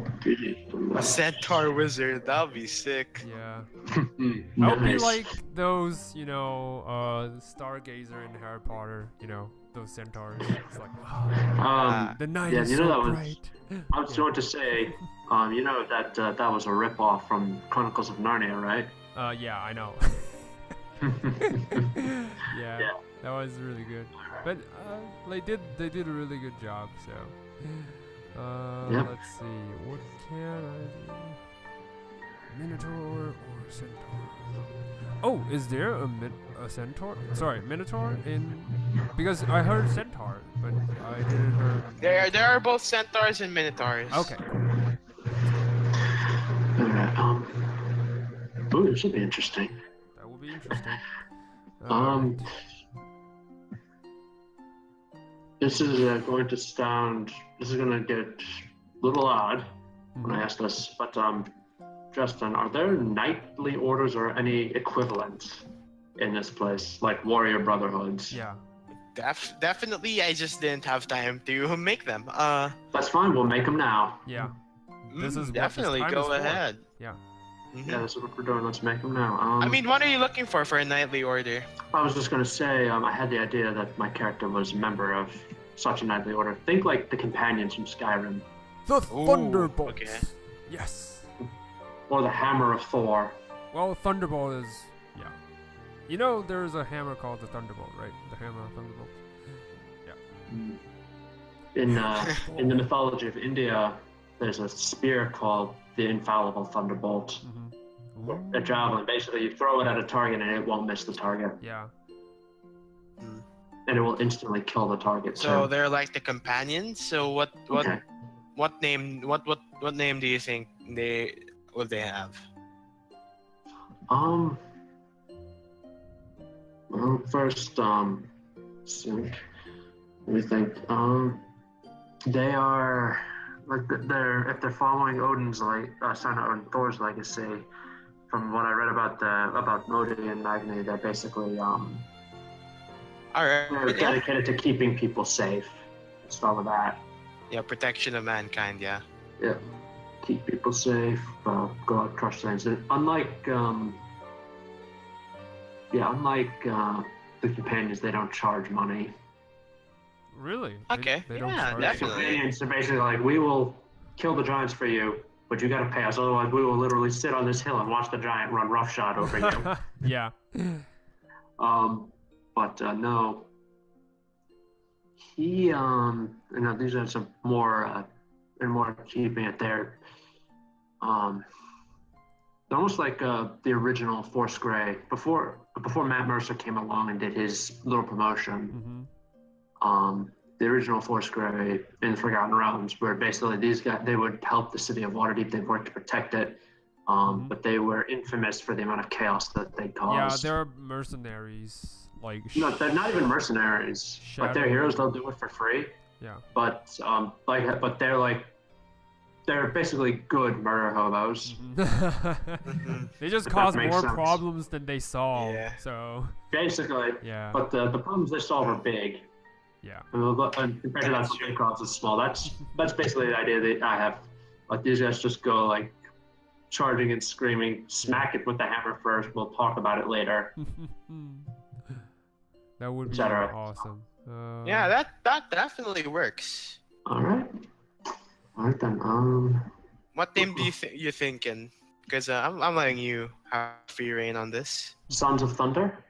A centaur wizard, that'd be sick. yeah. I would be Nice. like those, stargazer in Harry Potter, those centaurs. It's like, wow, the night yeah, is you know so that was- bright. I was going to say, you know that that was a ripoff from Chronicles of Narnia, right? Yeah, I know. yeah, Yeah. that was really good. But they did a really good job. So, Yep. let's see, what can I do? Minotaur or centaur? Oh, is there a centaur? Sorry, minotaur in? Because I heard centaur, but I didn't hear. There are both centaurs and minotaurs. Okay. Alright, ooh, this should be interesting. That will be interesting. Um, This is going to sound. This is going to get a little odd when I ask this, but Justin, are there knightly orders or any equivalent in this place, like warrior brotherhoods? Yeah. Definitely, I just didn't have time to make them. That's fine. We'll make them now. Yeah. This is what this definitely time go is for. ahead. Yeah. Mhm. Yeah, that's what we're doing. Let's make them now. I mean, what are you looking for a knightly order? I was just going to say, I had the idea that my character was a member of such a knightly order. Think like the companions from Skyrim, The Ooh, Thunderbolts. okay. Yes. or the Hammer of Thor. Well, Thunderbolt is there's a hammer called the Thunderbolt, right? The hammer of Thunderbolt. In the mythology of India, there's a spear called the Infallible Thunderbolt. Mm-hmm. A javelin. Basically, you throw it at a target and it won't miss the target, Yeah. and it will instantly kill the target. So too. they're like the companions. So Okay. what name do you think they have? Well, first, let me think. They are like they're if they're following Odin's Thor's legacy. From what I read about Modi and Magni, they're basically All they're right. Yeah. dedicated to keeping people safe. Start with that. Yeah, protection of mankind. Yeah. Yeah, keep people safe. Go out, crush things. And unlike the companions, they don't charge money. Really? Okay, They don't yeah, charge definitely. money? Companions are basically like, we will kill the giants for you, but you got to pay us. Otherwise, we will literally sit on this hill and watch the giant run roughshod over you. Yeah. But no. He these are some more keeping it there. They're almost like the original Force Grey before Matt Mercer came along and did his little promotion. Mm-hmm. The original Force Grey in the Forgotten Realms, where basically these guys, they would help the city of Waterdeep. They worked to protect it, but they were infamous for the amount of chaos that they Yeah, caused. they're mercenaries. Like No, they're not even mercenaries. Like they're Shadow. heroes, they'll do it for free. Yeah. But they're they're basically good murder hobos. They just If that cause makes more sense. problems than they solve. Yeah. So Basically. yeah, But the problems they solve are big. yeah. And compared to that, what they cause is small. That's basically the idea that I have. Like these guys just go like charging and screaming, smack it with the hammer first. We'll talk about it later. That would be Etc. awesome. Yeah, that definitely works. All right then. What name do you thinking? Because I'm letting you have free reign on this. Sons of Thunder.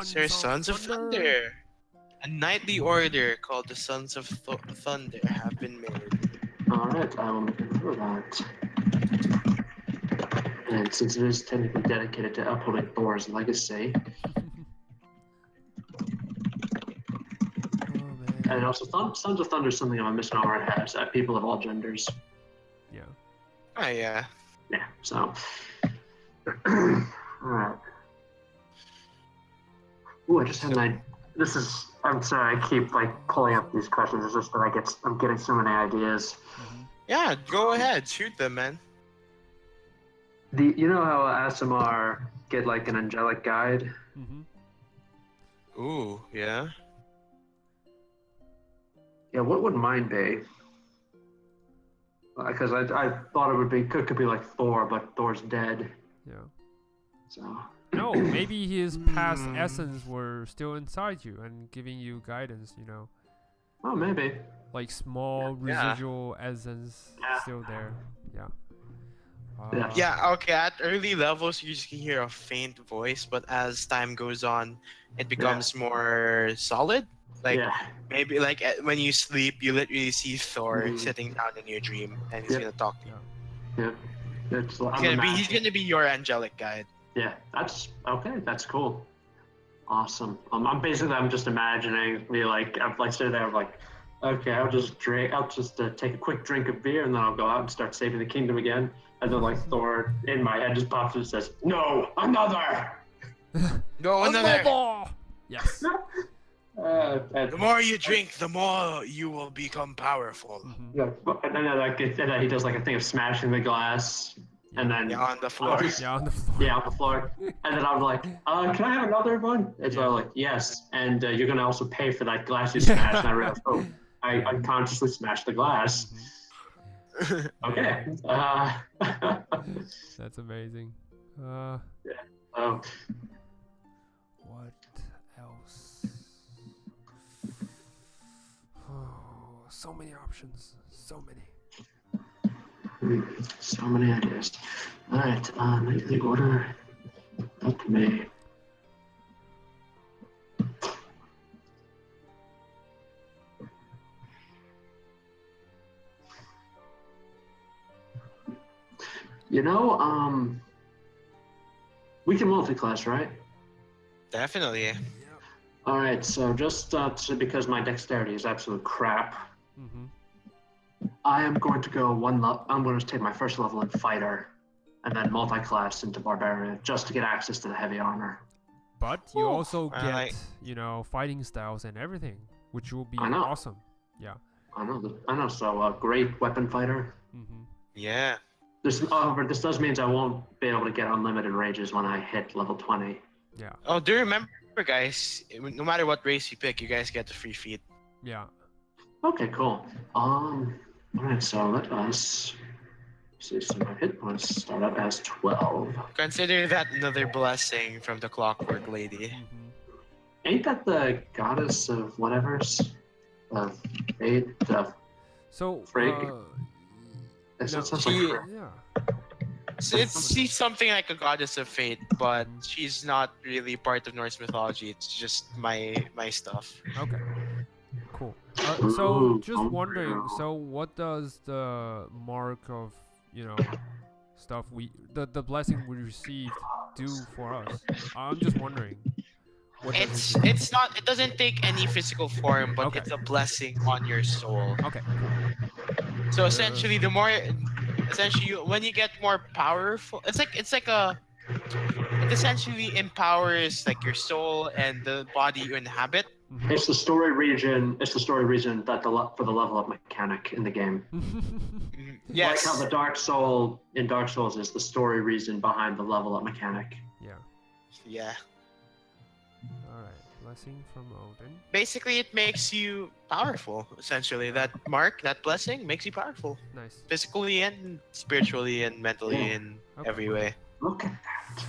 Sir, Sons of Thunder. A knightly order called the Sons of Thunder have been made. All right, I will make it for that. And since it is technically dedicated to upholding Thor's legacy, and also Sons of Thunder is something I'm missing over it has people of all genders. Yeah. Oh yeah. Yeah. So. All right. Ooh, I just had an idea. I'm sorry, I keep like pulling up these questions. It's just that I'm getting so many ideas. Yeah, go ahead, shoot them, man. You know how ASMR get like an angelic guide? Ooh, yeah. Yeah, what would mine be? Because I thought it would be could be like Thor, but Thor's dead. Yeah. So. No, maybe his past essence were still inside you and giving you guidance. You know. Oh, maybe. Like small residual essence still there. Yeah. Yeah, okay, at early levels you just can hear a faint voice, but as time goes on, it becomes more solid. Like, maybe like when you sleep, you literally see Thor sitting down in your dream, and he's gonna talk to you. Yeah. He's gonna be your angelic guide. Yeah, that's okay. That's cool. Awesome. I'm just imagining me like I'm like sitting there like, okay, I'll just take a quick drink of beer and then I'll go out and start saving the kingdom again. And then like Thor in my head just pops and says, "No, another." No, another. Yes. The more you drink, the more you will become powerful. Yeah, and then he does like a thing of smashing the glass. And then on the floor. On the floor. Yeah, on the floor. And then I'm like, can I have another one? It's like, yes. And you're going to also pay for that glass you smashed. And I realized, I unconsciously smashed the glass. Okay. That's amazing. What else? Oh, so many options. So many. So many ideas. All right, knightly order. Up to me. You know, we can multi-class, right? Definitely. All right, so just because my dexterity is absolute crap, I am going to go I'm going to take my first level in fighter, and then multi-class into barbarian, just to get access to the heavy armor. But you also get, fighting styles and everything, which will be awesome. Yeah. I know. So great weapon fighter. Yeah. This does mean I won't be able to get unlimited rages when I hit level 20. Yeah. Oh, do remember, guys? No matter what race you pick, you guys get the free feat. Yeah. Okay, cool. All right, so let us see. So my hit points start out as 12. Consider that another blessing from the Clockwork Lady. Ain't that the goddess of whatever's of fate? So. Frigg? She's something like a goddess of fate, but she's not really part of Norse mythology. It's just my stuff. Okay. Cool. So just wondering. So what does the mark of stuff the blessing we received do for us? I'm just wondering. It doesn't take any physical form, but it's a blessing on your soul. Okay. So essentially, when you get more powerful, it's like essentially empowers like your soul and the body you inhabit. It's the story region. It's the story region that for the level up mechanic in the game. Yes. Like how the Dark Soul in Dark Souls is the story reason behind the level up mechanic. Yeah. Yeah. Alright, blessing from Odin. Basically, it makes you powerful. Essentially, that blessing makes you powerful, Nice. physically and spiritually and mentally Yeah. in Okay. every way. Look at that.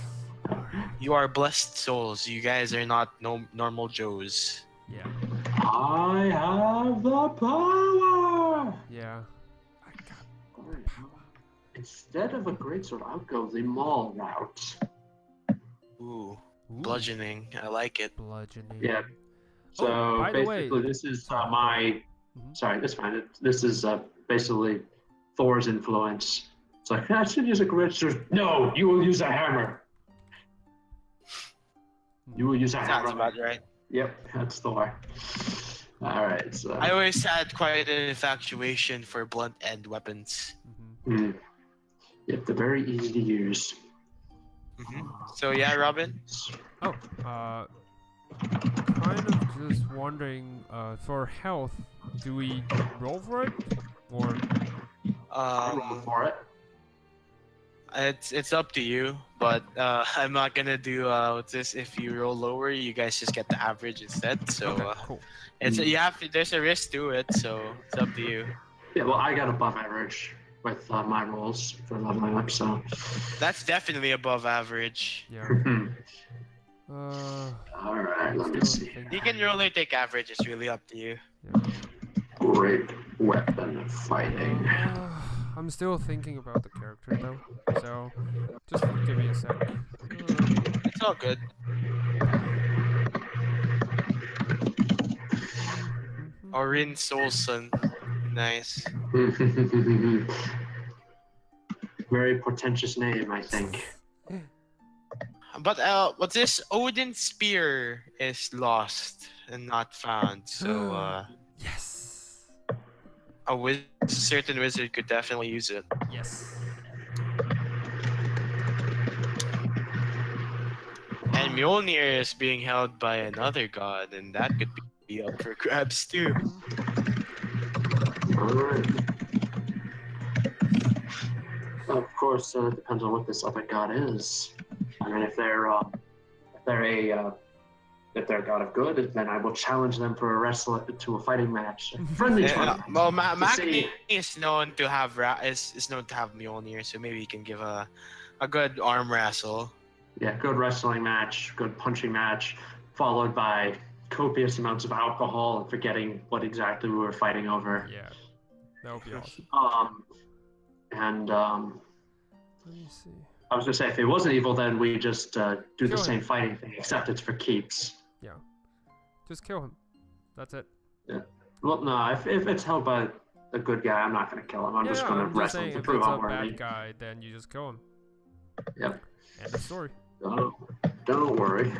Alright. You are blessed souls. You guys are not normal Joes. Yeah. I have the power. Yeah. I got Instead of a greatsword, I'll go the maul route. Ooh, Ooh, bludgeoning. I like it. bludgeoning. Yeah. So by the way- basically, this is sorry, my. Mhm. Sorry, that's fine. This is basically Thor's influence. It's like I should use a greatsword. No, you will use a hammer. You will use a Sounds hammer. about right. Yep, that's Thor. All right. So. I always had quite an infatuation for blunt end weapons. Yep, they're very easy to use. So yeah, Robin. Oh, kind of just wondering, for health, do we roll for it? Or I'm rolling for it. It's up to you, but I'm not gonna do what's this. If you roll lower, you guys just get the average instead. So okay, cool. it's there's a risk to it, so it's up to you. Yeah, well, I got above average with my rolls for leveling up, so. That's definitely above average. Yeah. All right, let me Still see. thinking. You can roll or take average. It's really up to you. Yeah. Great weapon fighting. I'm still thinking about the character though, so just give me a sec. It's all good. Orin Soulson. Nice. Very portentous name, I think. But what's this? Odin's spear is lost and not found. So Yes. a certain wizard could definitely use it. Yes. And Mjolnir is being held by another god, and that could be up for grabs too. Alright. Of course, it depends on what this other god is. I mean, if they're a god of good, then I will challenge them for a fighting match, a friendly tournament. Well, to Magni see- is known to have is known to have Mjolnir, so maybe he can give a good arm wrestle. Yeah, good wrestling match, good punching match, followed by copious amounts of alcohol and forgetting what exactly we were fighting over. Yeah. That would be awesome. Let me see. I was gonna say if it wasn't evil, then we just do the Kill same him. fighting thing, except it's for keeps. Just kill him. That's it. Well, no, if it's held by a good guy, I'm not gonna kill him. I'm just gonna I'm just wrestle him saying, to if prove it's I'm a worthy. bad guy, then you just kill him. Yep. End of story. Don't worry.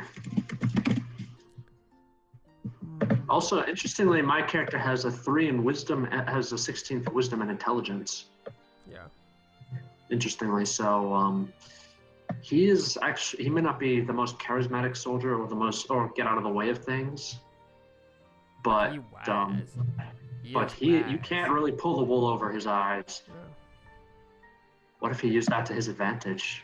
Also, interestingly, my character has a 3 in wisdom, has a 16th wisdom and intelligence. Yeah. Interestingly, so he may not be the most charismatic soldier or get out of the way of things, but He you can't really pull the wool over his eyes. Yeah. What if he used that to his advantage?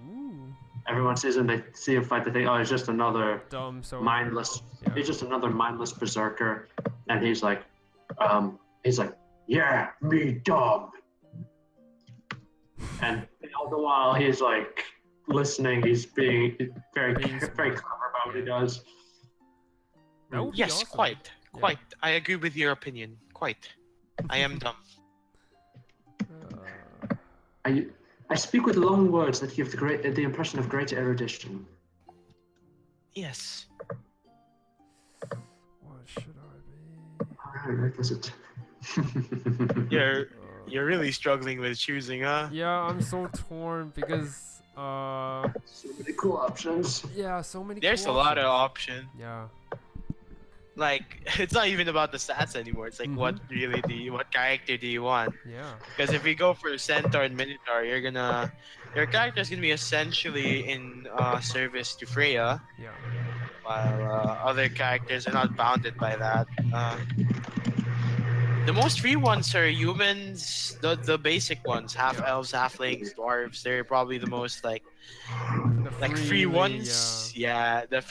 Ooh. Everyone sees him, they see him fight, they think, oh, he's just another Dumb soldier. mindless. Yeah. He's just another mindless berserker, and he's like, yeah, me dumb. And all the while he's like listening. He's being very Being very smart. clever about what he does. That would be Yes, awesome. quite. Yeah. Quite. I agree with your opinion. Quite. I am dumb. I speak with long words that give the impression of great erudition. Yes. What should I be? All right, that's it. You're really struggling with choosing, huh? Yeah, I'm so torn because So many cool options. yeah, so many. There's a cool lot of options. options. Yeah. like it's not even about the stats anymore. It's like what character do you want? Yeah. Because if we go for Centaur and Minotaur, your character's gonna be essentially in service to Freya, Yeah. while other characters are not bounded by that. The most free ones are humans, the basic ones, half Yeah. elves, halflings, dwarves. They're probably the most The like free freely, ones. Yeah, the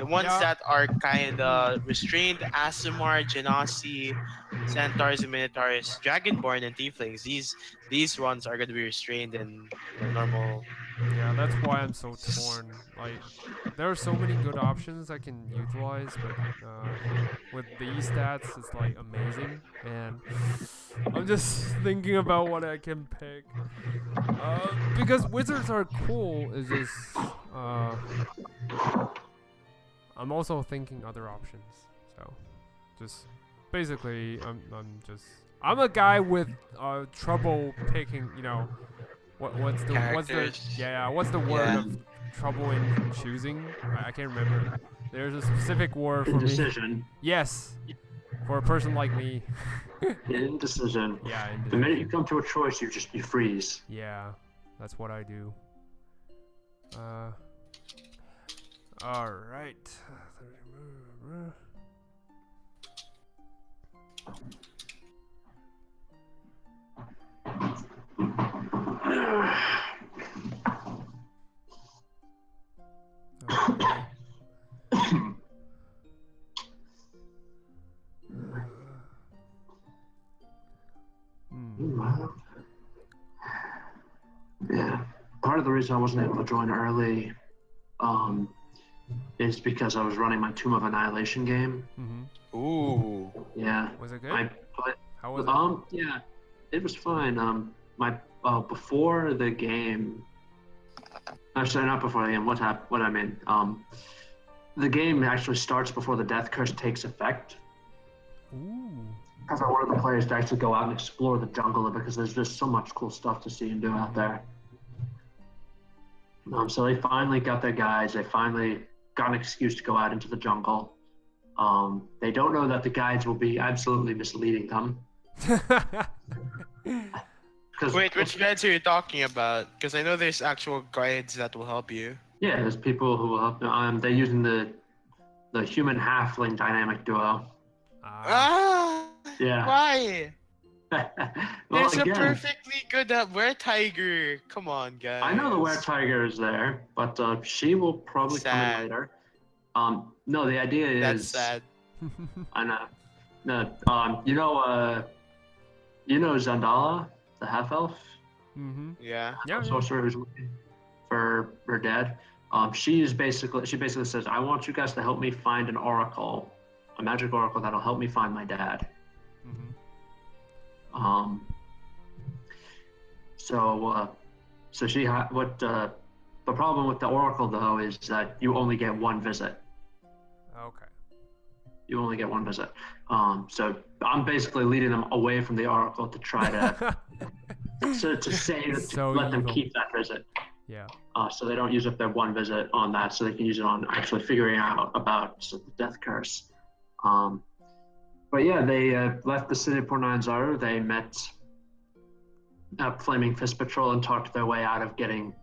ones Yeah. that are kind of restrained. Asimar, Genasi, Centaurs and Minotaurs, Dragonborn and Tieflings. These ones are gonna be restrained in normal. Yeah, that's why I'm so torn. Like, there are so many good options I can utilize, but with these stats, it's like amazing. And I'm just thinking about what I can pick. Because wizards are cool. It's just I'm also thinking other options. So, just basically, I'm a guy with trouble picking. You know, what's the Characters. what's the word of trouble in choosing? I can't remember. There's a specific word for me. Indecision. Yes, for a person like me. Indecision. Yeah, The indecision. minute you come to a choice, you freeze. Yeah, that's what I do. All right. Okay. Yeah. Part of the reason I wasn't able to join early is because I was running my Tomb of Annihilation game. Ooh. Yeah. Was it good? How was it? Yeah, it was fine. Before the game. Actually, not before the game. What I mean. The game actually starts before the death curse takes effect. Ooh. Because I wanted the players to actually go out and explore the jungle because there's just so much cool stuff to see and do out there. So they finally got their guides. They finally got an excuse to go out into the jungle. They don't know that the guides will be absolutely misleading them. Wait, which guides are you talking about? Because I know there's actual guides that will help you. Yeah, there's people who will help. They're using the human halfling dynamic duo. Yeah. Why? Well, There's again, a perfectly good were-tiger. Come on, guys. I know the were-tiger is there, but she will probably come in later. No, the idea is. That's sad. I know. No, you know Zandala, the half-elf. Yeah. Sorcerer who's looking for her dad. She basically says, I want you guys to help me find an oracle, a magic oracle that'll help me find my dad. So she the problem with the oracle though is that you only get one visit. Okay. You only get one visit. So I'm basically leading them away from the oracle to try to let them keep that visit. Yeah. So they don't use up their one visit on that, so they can use it on actually figuring out about the death curse. But yeah, they left the city of Pornanzaru. They met Flaming Fist Patrol and talked their way out of getting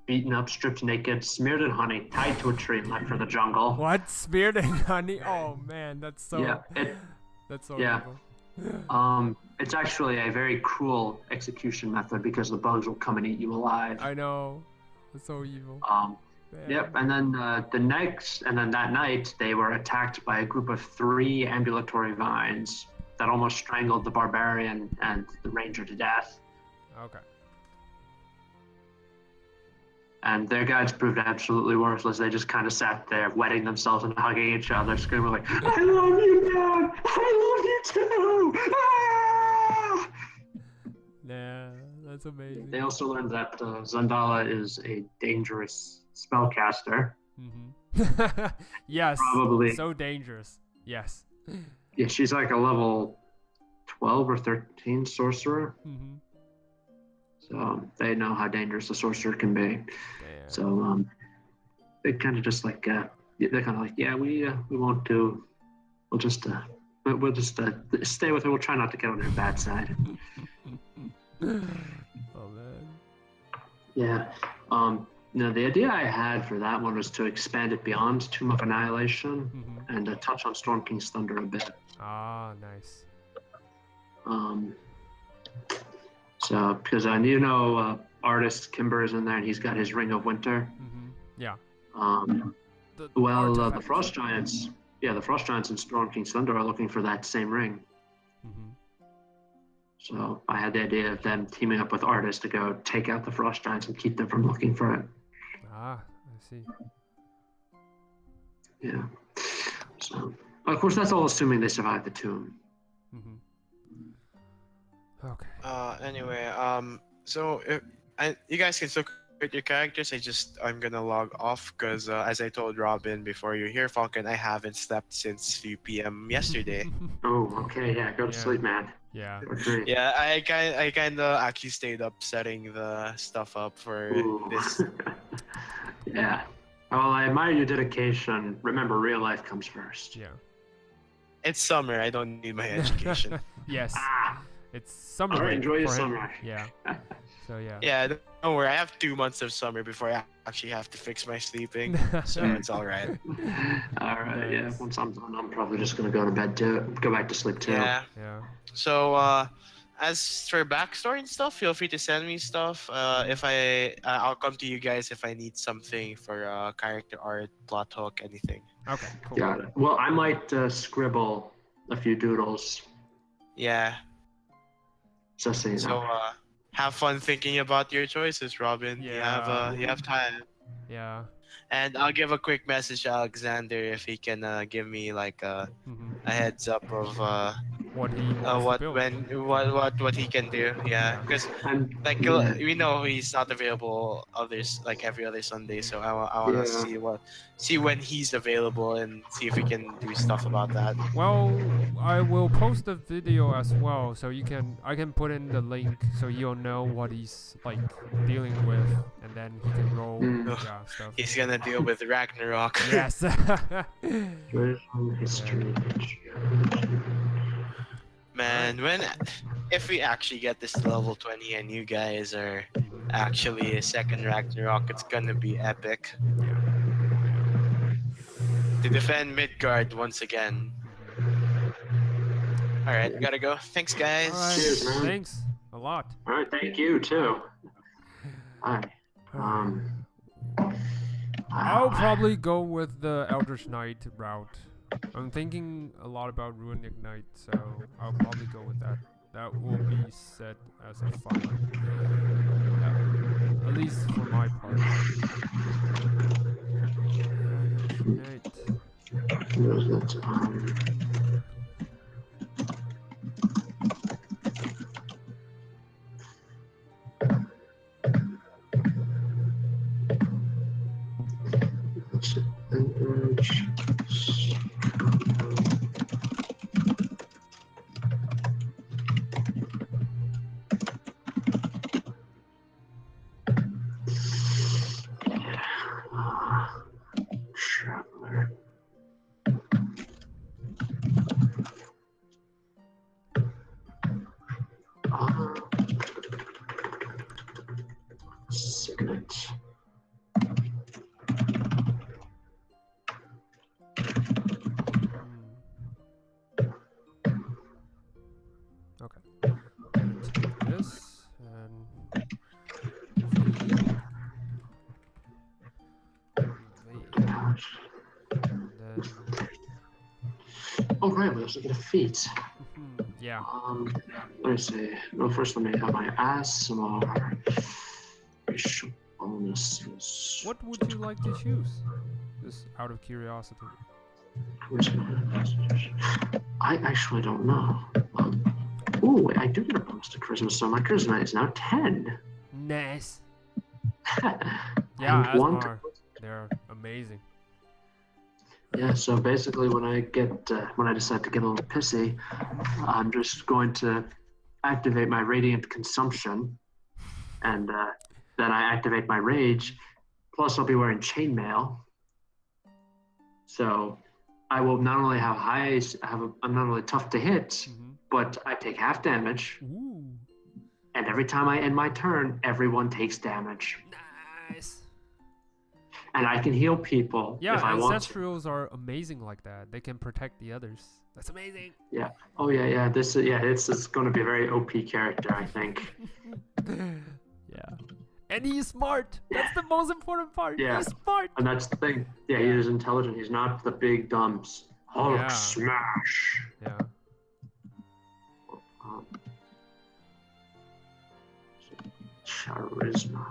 beaten up, stripped naked, smeared in honey, tied to a tree, and left for the jungle. What? Smeared in honey? Oh man, that's so. Yeah. That's so evil. It's actually a very cruel execution method because the bugs will come and eat you alive. I know. It's so evil. Yep, and then that night they were attacked by a group of 3 ambulatory vines that almost strangled the barbarian and the ranger to death. Okay. And their guides proved absolutely worthless. They just kind of sat there, wetting themselves and hugging each other, screaming like, "I love you, Dad! I love you too!" Ah! Yeah, that's amazing. They also learned that Zandala is a dangerous spellcaster. Yes. Probably. So dangerous. Yes. Yeah, she's like a level 12 or 13 sorcerer. So they know how dangerous a sorcerer can be. Damn. So they kind of just like they're kind of like, yeah, we won't do we'll just stay with her. We'll try not to get on her bad side. Oh man. Yeah. The idea I had for that one was to expand it beyond Tomb of Annihilation and touch on Storm King's Thunder a bit. Ah, nice. So because artist Kimber is in there and he's got his Ring of Winter. Yeah. The Frost Giants. Yeah, the Frost Giants in Storm King's Thunder are looking for that same ring. So I had the idea of them teaming up with artists to go take out the Frost Giants and keep them from looking for it. Ah, I see. Yeah. So, of course, that's all assuming they survive the tomb. Okay. Anyway, so you guys can still create your characters. I'm gonna log off because as I told Robin before you're here, Falcon, I haven't slept since 3 p.m. yesterday. Oh, okay, yeah, go to sleep, man. Yeah. Yeah, I kind of actually stayed up setting the stuff up for this. Yeah. Well, I admire your dedication. Remember, real life comes first. Yeah. It's summer. I don't need my education. Yes. It's summer. All right, enjoy your for him. summer. Yeah. So yeah. Yeah, don't worry. I have 2 months of summer before I actually have to fix my sleeping, so it's all right. All right. Nice. Yeah. Once I'm done, I'm probably just gonna go to bed too. Go back to sleep too. Yeah. Yeah. So, as for backstory and stuff, feel free to send me stuff. I'll come to you guys if I need something for character art, plot hook, anything. Okay. Cool. Got it. Well, I might scribble a few doodles. Yeah. Just so you know. So, have fun thinking about your choices, Robin. Yeah. You have time. Yeah. And I'll give a quick message to Alexander if he can give me like a heads up of What he wants to build. what he can do. Yeah, because like we know he's not available every other Sunday, so I want to see when he's available and see if we can do stuff about that. Well, I will post the video as well, so I can put in the link so you'll know what he's like dealing with, and then he can roll stuff. He's gonna deal with Ragnarok. Yes. History. Man, if we actually get this to level 20 and you guys are actually a second Ragnarok, it's gonna be epic. To defend Midgard once again. Alright, gotta go. Thanks, guys. Alright, cheers, man. Thanks a lot. All right, thank you too. All right. I'll probably go with the Eldritch Knight route. I'm thinking a lot about Ruin Ignite, so I'll probably go with that. That will be set as a final. Yeah. At least for my part. Ignite. Traveler. Signet. Okay. Let's take this and Oh right, we also get a feat. yeah. Let me see. Well, first let me have my ASMR racial bonuses. What would you like to choose? Just out of curiosity. I actually don't know. Ooh, I do get a bonus to charisma, so my charisma is now 10. Nice. And Yeah, one Asmar. They're amazing. Yeah, so basically when I decide to get a little pissy, I'm just going to activate my Radiant Consumption, and then I activate my Rage, plus I'll be wearing chainmail. So I will not only have I'm not only tough to hit, Mm-hmm. but I take half damage. Ooh. And every time I end my turn, everyone takes damage. Nice. And I can heal people Yeah, if I want to. ancestrals are amazing like that. They can protect the others. That's amazing. Yeah. Oh yeah. This is going to be a very OP character, I think. Yeah. And he's smart. That's the most important part. Yeah. He's smart. And that's the thing. Yeah, he is intelligent. He's not the big dumps. Hulk Yeah. smash. Yeah. Charisma.